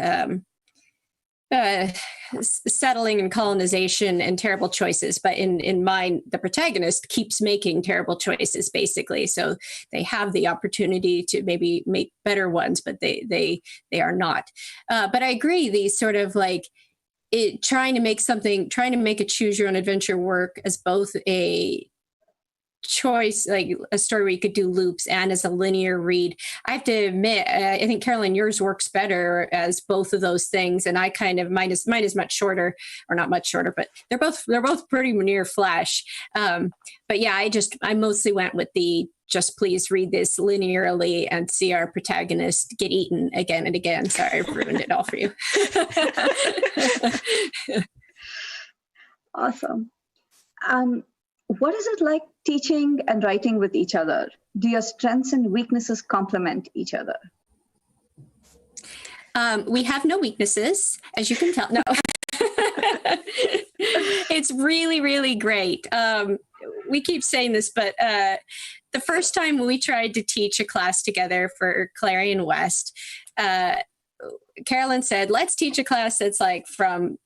settling and colonization and terrible choices. But in mine, the protagonist keeps making terrible choices, basically. So they have the opportunity to maybe make better ones, but they are not. But I agree, these sort of like, trying to make a choose your own adventure work as both a choice, like a story where you could do loops and as a linear read. I have to admit, I think Carolyn, yours works better as both of those things, and I kind of mine is much shorter, or not much shorter, but they're both pretty near flash. But yeah, I mostly went with the just please read this linearly and see our protagonist get eaten again and again. Sorry, I've ruined it all for you. Awesome. What is it like teaching and writing with each other? Do your strengths and weaknesses complement each other? We have no weaknesses, as you can tell. No. It's really, really great. We keep saying this, but the first time we tried to teach a class together for Clarion West, Carolyn said, let's teach a class that's like from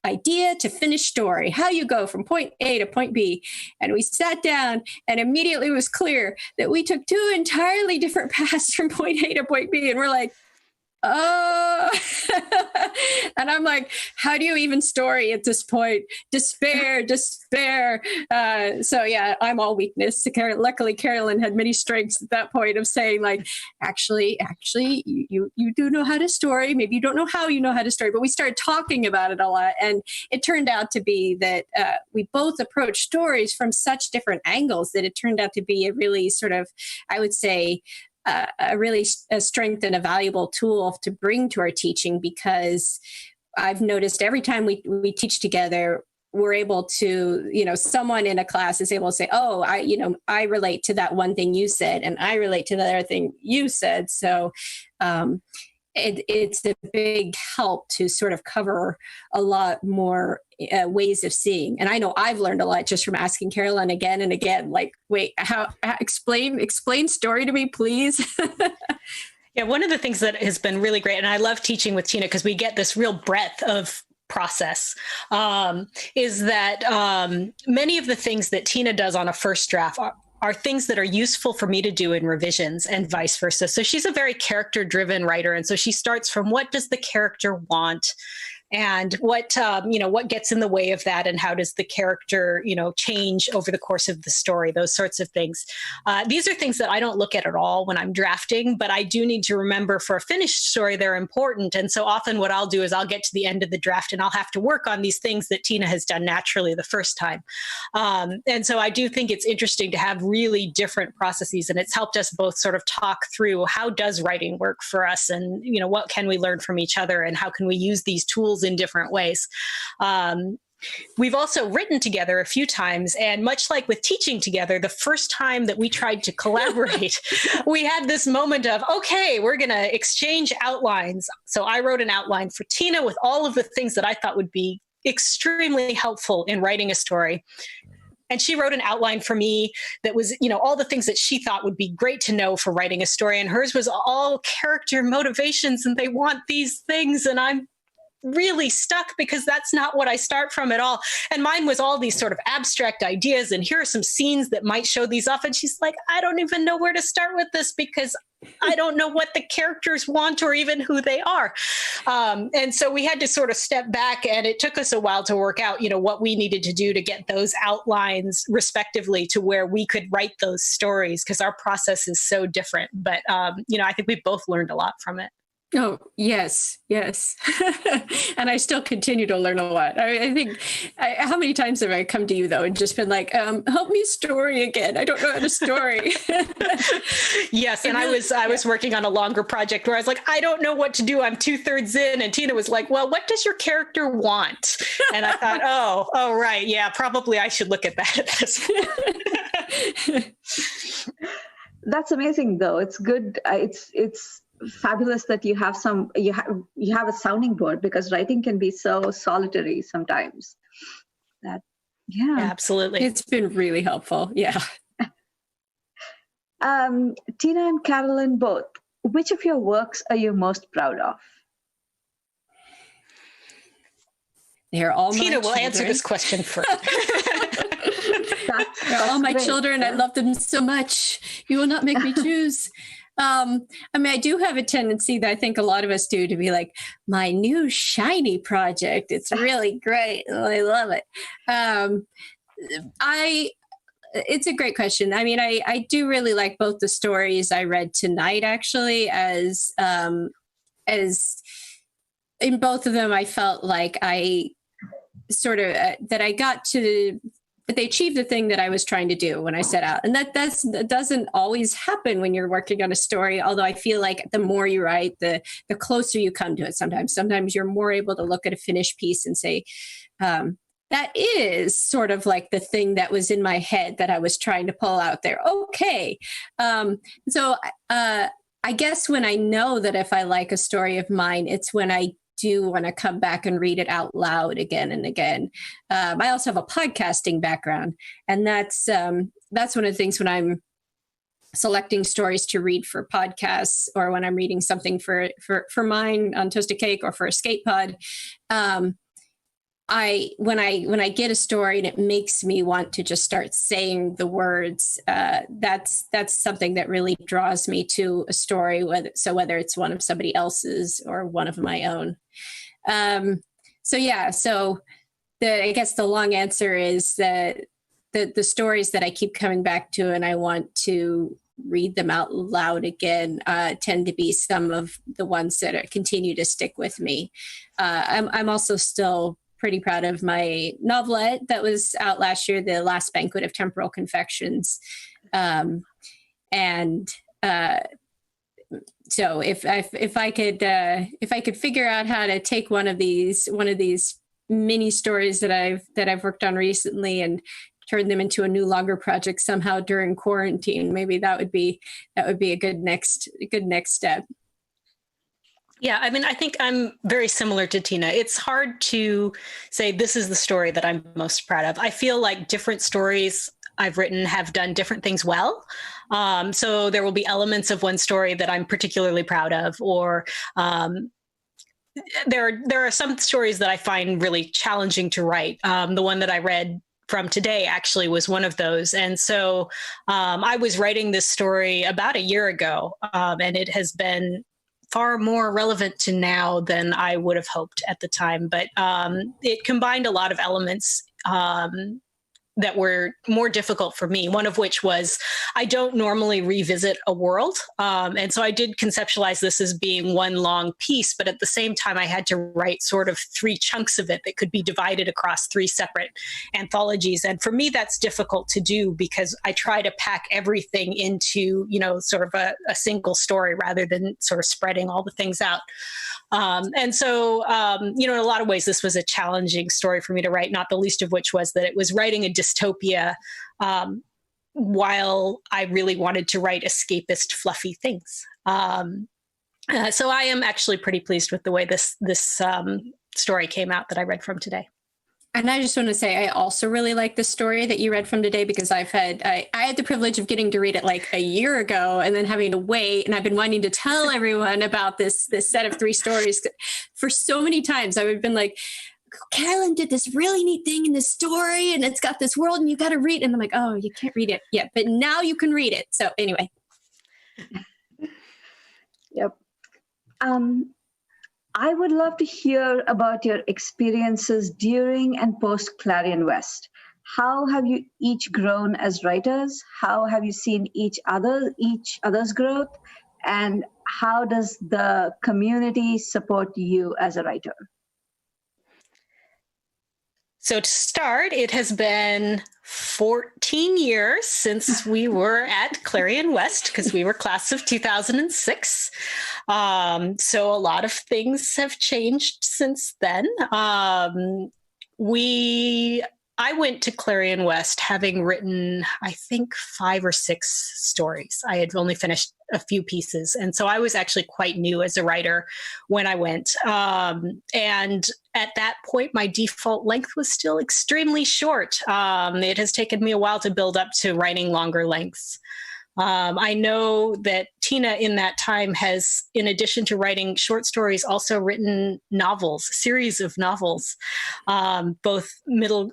idea to finished story, how you go from point A to point B. And we sat down and immediately it was clear that we took two entirely different paths from point A to point B. And we're like, oh, and I'm like, how do you even story at this point? Despair. So yeah, I'm all weakness. Luckily, Carolyn had many strengths at that point of saying like, actually, you do know how to story. Maybe you don't know how you know how to story, but we started talking about it a lot. And it turned out to be that we both approached stories from such different angles that it turned out to be a really sort of, I would say, a strength and a valuable tool to bring to our teaching, because I've noticed every time we teach together, we're able to, someone in a class is able to say, oh, I relate to that one thing you said, and I relate to the other thing you said. So it's a big help to sort of cover a lot more ways of seeing. And I know I've learned a lot just from asking Carolyn again and again, like, wait, how explain story to me, please. Yeah, one of the things that has been really great, and I love teaching with Tina because we get this real breadth of process, is that many of the things that Tina does on a first draft are things that are useful for me to do in revisions and vice versa. So she's a very character-driven writer. And so she starts from what does the character want? and what gets in the way of that, and how does the character, change over the course of the story, those sorts of things. These are things that I don't look at all when I'm drafting, but I do need to remember for a finished story, they're important. And so often what I'll do is I'll get to the end of the draft and I'll have to work on these things that Tina has done naturally the first time. And so I do think it's interesting to have really different processes, and it's helped us both sort of talk through how does writing work for us, and what can we learn from each other, and how can we use these tools in different ways. We've also written together a few times, and much like with teaching together, the first time that we tried to collaborate, we had this moment of, okay, we're going to exchange outlines. So I wrote an outline for Tina with all of the things that I thought would be extremely helpful in writing a story. And she wrote an outline for me that was, all the things that she thought would be great to know for writing a story. And hers was all character motivations, and they want these things. And I'm really stuck because that's not what I start from at all. And mine was all these sort of abstract ideas, and here are some scenes that might show these off. And she's like, I don't even know where to start with this because I don't know what the characters want or even who they are. And so we had to sort of step back, and it took us a while to work out, what we needed to do to get those outlines respectively to where we could write those stories, because our process is so different. But, I think we both learned a lot from it. Oh, yes. And I still continue to learn a lot. I think, how many times have I come to you, though, and just been like, help me story again. I don't know how to story. Yes. And I was working on a longer project where I was like, I don't know what to do. I'm 2/3 in. And Tina was like, well, what does your character want? And I thought, oh, right. Yeah, probably I should look at that at this point. That's amazing, though. It's good. It's fabulous that you have you have a sounding board, because writing can be so solitary sometimes. Yeah, absolutely. It's been really helpful. Yeah. Tina and Carolyn both, which of your works are you most proud of? They're all Tina will children. answer this question first. They're all my children. I love them so much. You will not make me choose. I do have a tendency that I think a lot of us do, to be like, my new shiny project. It's really great. I love it. It's a great question. I mean, I do really like both the stories I read tonight, actually, as in both of them, I felt like I sort of, that I got to, that they achieved the thing that I was trying to do when I set out. And that doesn't always happen when you're working on a story. Although I feel like the more you write, the closer you come to it. Sometimes you're more able to look at a finished piece and say, that is sort of like the thing that was in my head that I was trying to pull out there. Okay. So I guess when I know that if I like a story of mine, it's when I do want to come back and read it out loud again and again. I also have a podcasting background, and that's one of the things when I'm selecting stories to read for podcasts, or when I'm reading something for mine on Toasted Cake or for Escape Pod. When I get a story and it makes me want to just start saying the words, that's something that really draws me to a story, whether it's one of somebody else's or one of my own. So I guess the long answer is that the stories that I keep coming back to and I want to read them out loud again tend to be some of the ones that continue to stick with me. I'm also still pretty proud of my novelette that was out last year, The Last Banquet of Temporal Confections. So if I could figure out how to take one of these mini stories that I've worked on recently and turn them into a new longer project somehow during quarantine, maybe that would be a good next step. Yeah, I mean, I think I'm very similar to Tina. It's hard to say this is the story that I'm most proud of. I feel like different stories I've written have done different things well. So there will be elements of one story that I'm particularly proud of, or there are some stories that I find really challenging to write. The one that I read from today actually was one of those. And so I was writing this story about a year ago, and it has been far more relevant to now than I would have hoped at the time. But it combined a lot of elements that were more difficult for me, one of which was I don't normally revisit a world. And so I did conceptualize this as being one long piece, but at the same time, I had to write sort of 3 chunks of it that could be divided across 3 separate anthologies. And for me, that's difficult to do because I try to pack everything into, sort of a single story rather than sort of spreading all the things out. And so, in a lot of ways, this was a challenging story for me to write, not the least of which was that it was writing a dystopia while I really wanted to write escapist, fluffy things. So I am actually pretty pleased with the way this story came out that I read from today. And I just want to say, I also really like the story that you read from today because I had the privilege of getting to read it like a year ago and then having to wait. And I've been wanting to tell everyone about this set of 3 stories for so many times. I've been like, Carolyn did this really neat thing in this story and it's got this world and you got to read. And I'm like, oh, you can't read it yet, but now you can read it. So anyway. Yep. I would love to hear about your experiences during and post Clarion West. How have you each grown as writers? How have you seen each other's growth? And how does the community support you as a writer? So to start, it has been 14 years since we were at Clarion West because we were class of 2006. So a lot of things have changed since then. I went to Clarion West having written, I think, 5 or 6 stories. I had only finished a few pieces. And so I was actually quite new as a writer when I went. And at that point, my default length was still extremely short. It has taken me a while to build up to writing longer lengths. I know that Tina in that time has, in addition to writing short stories, also written novels, series of novels, both middle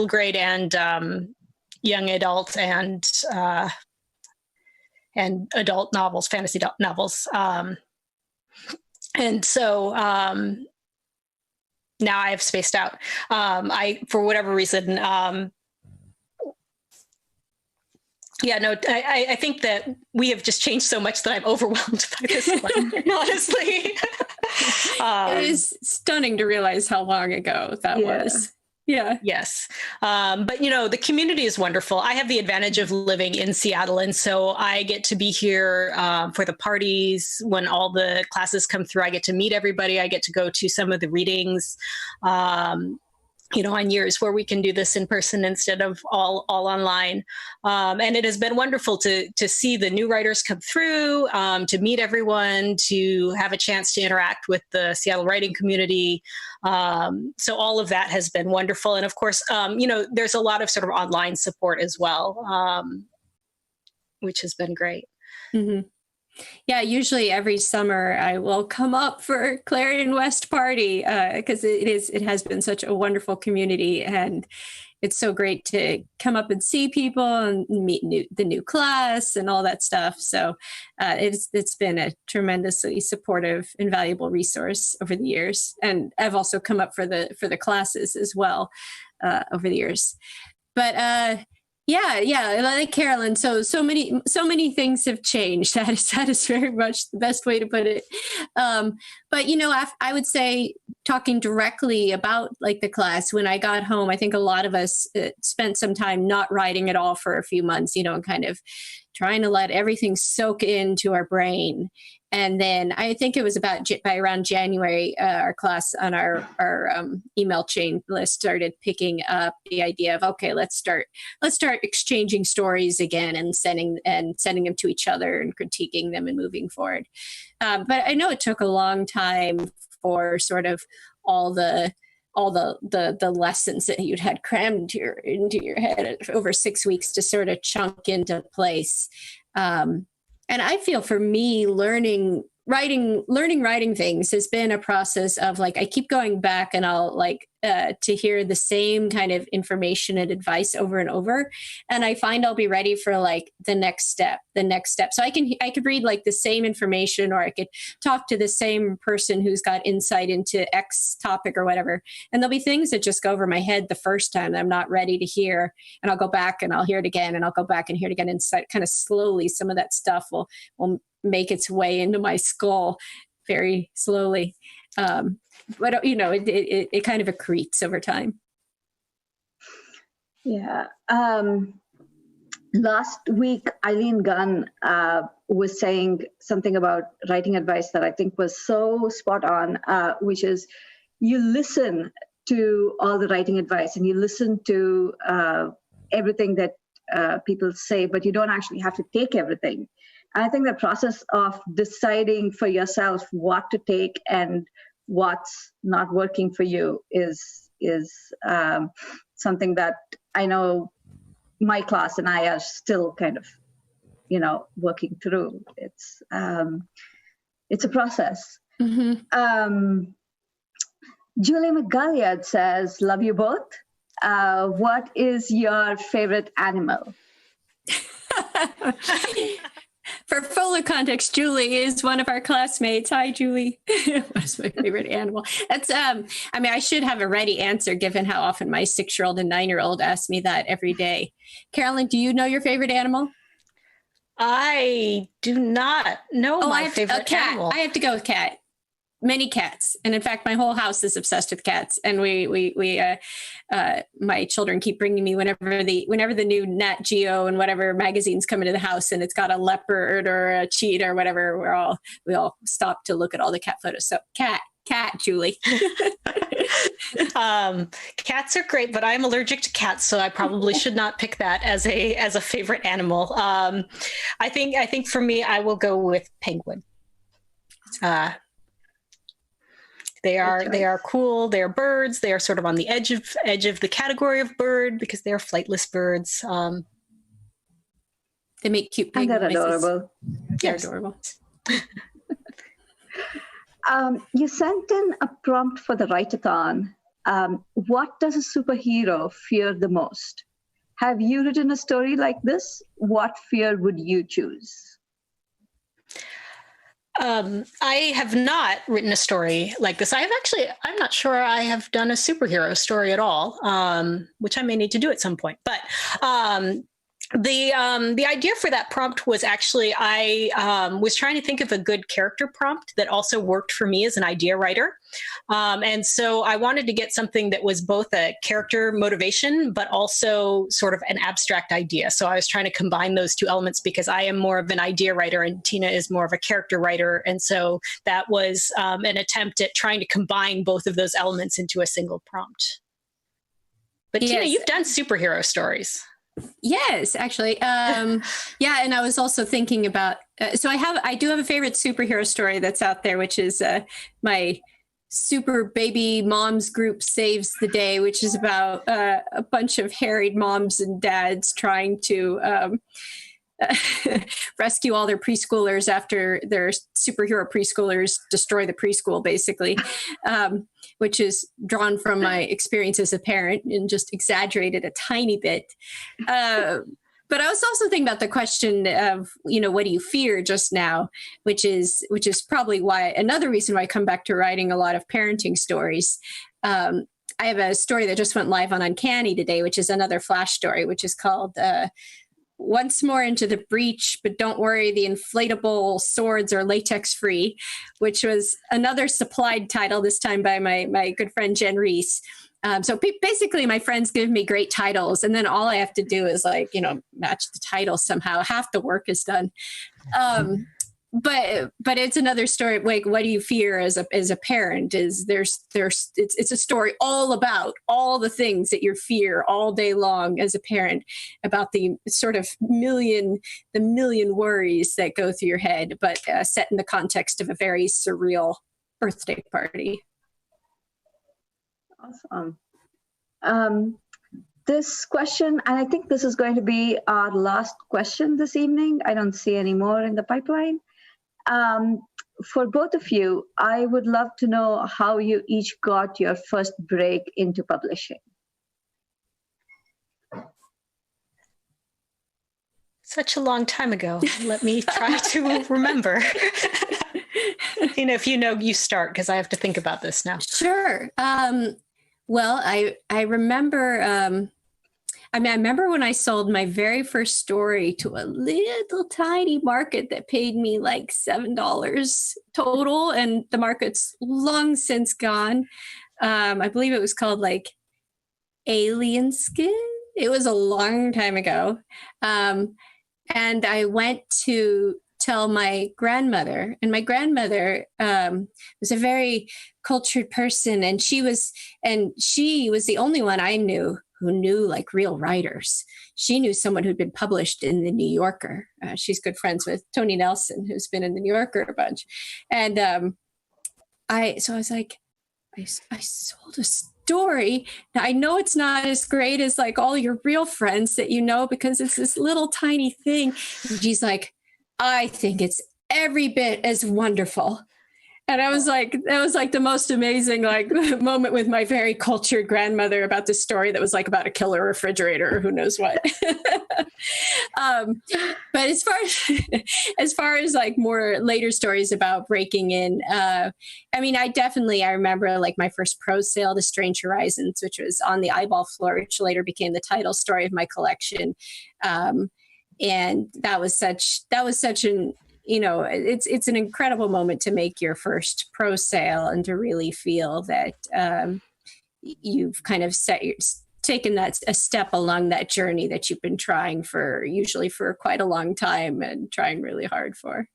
grade and young adult and adult novels, fantasy novels. And so now I have spaced out. For whatever reason, I think that we have just changed so much that I'm overwhelmed by this one, honestly. It is stunning to realize how long ago that was. Yeah. Yes. But, the community is wonderful. I have the advantage of living in Seattle. And so I get to be here for the parties. When all the classes come through, I get to meet everybody. I get to go to some of the readings. On years where we can do this in person instead of all online. And it has been wonderful to see the new writers come through, to meet everyone, to have a chance to interact with the Seattle writing community. So all of that has been wonderful. And of course, there's a lot of sort of online support as well, which has been great. Mm-hmm. Yeah, usually every summer I will come up for Clarion West party because it has been such a wonderful community, and it's so great to come up and see people and meet the new class and all that stuff. So it's been a tremendously supportive and valuable resource over the years, and I've also come up for the classes as well over the years. But Yeah, like Carolyn. So many things have changed. That is very much the best way to put it. But I would say talking directly about like the class when I got home, I think a lot of us spent some time not writing at all for a few months. And kind of trying to let everything soak into our brain. And then I think it was by around January, our class on our email chain list started picking up the idea of, okay, let's start exchanging stories again and sending them to each other and critiquing them and moving forward. But I know it took a long time for sort of all the lessons that you'd had crammed into your head over 6 weeks to sort of chunk into place. And I feel for me, learning learning writing things has been a process of like, I keep going back and I'll like to hear the same kind of information and advice over and over. And I find I'll be ready for like the next step. So I could read like the same information, or I could talk to the same person who's got insight into X topic or whatever. And there'll be things that just go over my head the first time that I'm not ready to hear. And I'll go back and I'll hear it again, and I'll go back and hear it again. And so kind of slowly, some of that stuff will make its way into my skull very slowly. But, you know, it kind of accretes over time. Yeah. Last week, Eileen Gunn was saying something about writing advice that I think was so spot on, which is you listen to all the writing advice and you listen to everything that people say, but you don't actually have to take everything. I think the process of deciding for yourself what to take and what's not working for you is something that I know my class and I are still kind of, you know, working through. It's a process. Mm-hmm. Julie McGalliard says, "Love you both. What is your favorite animal?" For fuller context, Julie is one of our classmates. Hi, Julie. What's my favorite animal? That's I mean, I should have a ready answer given how often my 6-year-old and 9-year-old ask me that every day. Carolyn, do you know your favorite animal? I do not know my favorite animal. I have to go with cat. Many cats, and in fact, my whole house is obsessed with cats. And my children keep bringing me whenever the new Nat Geo and whatever magazines come into the house, and it's got a leopard or a cheetah or whatever. We all stop to look at all the cat photos. So cat, Julie. Cats are great, but I'm allergic to cats, so I probably should not pick that as a favorite animal. I think for me, I will go with penguin. They are cool. They are birds. They are sort of on the edge of the category of bird because they are flightless birds. They make cute penguin noises. Adorable. They're adorable. You sent in a prompt for the write-a-thon. What does a superhero fear the most? Have you written a story like this? What fear would you choose? I have not written a story like this. I'm not sure I have done a superhero story at all, which I may need to do at some point. But the idea for that prompt was actually I was trying to think of a good character prompt that also worked for me as an idea writer. And so I wanted to get something that was both a character motivation, but also sort of an abstract idea. So I was trying to combine those two elements because I am more of an idea writer and Tina is more of a character writer. And so that was an attempt at trying to combine both of those elements into a single prompt. But yes. Tina, you've done superhero stories. Yes, actually. Yeah. And I was also thinking about, I do have a favorite superhero story that's out there, which is my Super Baby Moms Group Saves the Day, which is about a bunch of harried moms and dads trying to rescue all their preschoolers after their superhero preschoolers destroy the preschool, basically, which is drawn from my experience as a parent and just exaggerated a tiny bit. But I was also thinking about the question of, what do you fear just now, which is probably another reason why I come back to writing a lot of parenting stories. I have a story that just went live on Uncanny today, which is another flash story, which is called Once More Into the Breach, But Don't Worry, the Inflatable Swords Are Latex Free, which was another supplied title, this time by my good friend Jen Reese. So basically my friends give me great titles, and then all I have to do is match the title somehow. Half the work is done. But it's another story. Like, what do you fear as a parent? It's a story all about all the things that you fear all day long as a parent, about the sort of million worries that go through your head, but set in the context of a very surreal birthday party. Awesome. This question, and I think this is going to be our last question this evening. I don't see any more in the pipeline. for both of you, I would love to know how you each got your first break into publishing. Such a long time ago. Let me try to remember. If you know, you start, because I have to think about this now. Sure. Well, I remember. I remember when I sold my very first story to a little tiny market that paid me like $7 total, and the market's long since gone. I believe it was called like Ironskin. It was a long time ago. And I went to tell my grandmother, and my grandmother was a very cultured person, and she was the only one I knew who knew like real writers. She knew someone who'd been published in the New Yorker. She's good friends with Tony Nelson, who's been in the New Yorker a bunch. And I was like, I sold a story. Now, I know it's not as great as like all your real friends that you know, because it's this little tiny thing. And she's like, I think it's every bit as wonderful. And I was like, that was like the most amazing like moment with my very cultured grandmother about this story that was like about a killer refrigerator or who knows what. But as far as like more later stories about breaking in, I remember like my first prose sale, The Strange Horizons, which was on the eyeball floor, which later became the title story of my collection. And that was such an, it's an incredible moment to make your first prose sale and to really feel that you've kind of taken that a step along that journey that you've been trying usually for quite a long time and trying really hard for.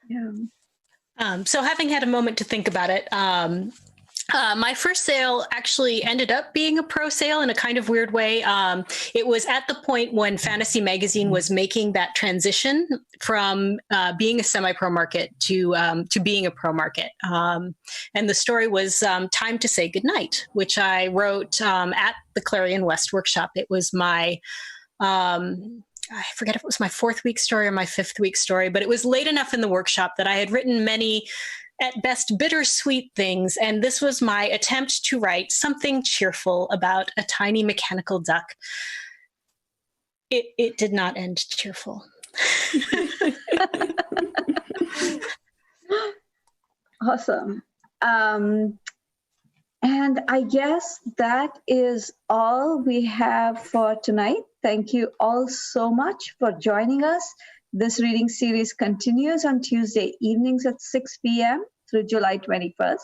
Yeah. So having had a moment to think about it, my first sale actually ended up being a pro sale in a kind of weird way. It was at the point when Fantasy Magazine was making that transition from being a semi-pro market to being a pro market. And the story was Time to Say Goodnight, which I wrote at the Clarion West workshop. It was my... I forget if it was my 4th week story or my 5th week story, but it was late enough in the workshop that I had written many, at best, bittersweet things. And this was my attempt to write something cheerful about a tiny mechanical duck. It did not end cheerful. Awesome. And I guess that is all we have for tonight. Thank you all so much for joining us. This reading series continues on Tuesday evenings at 6 p.m. through July 21st.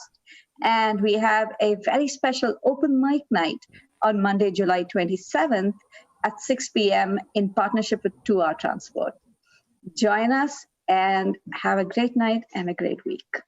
And we have a very special open mic night on Monday, July 27th at 6 p.m. in partnership with 2 Hour Transport. Join us and have a great night and a great week.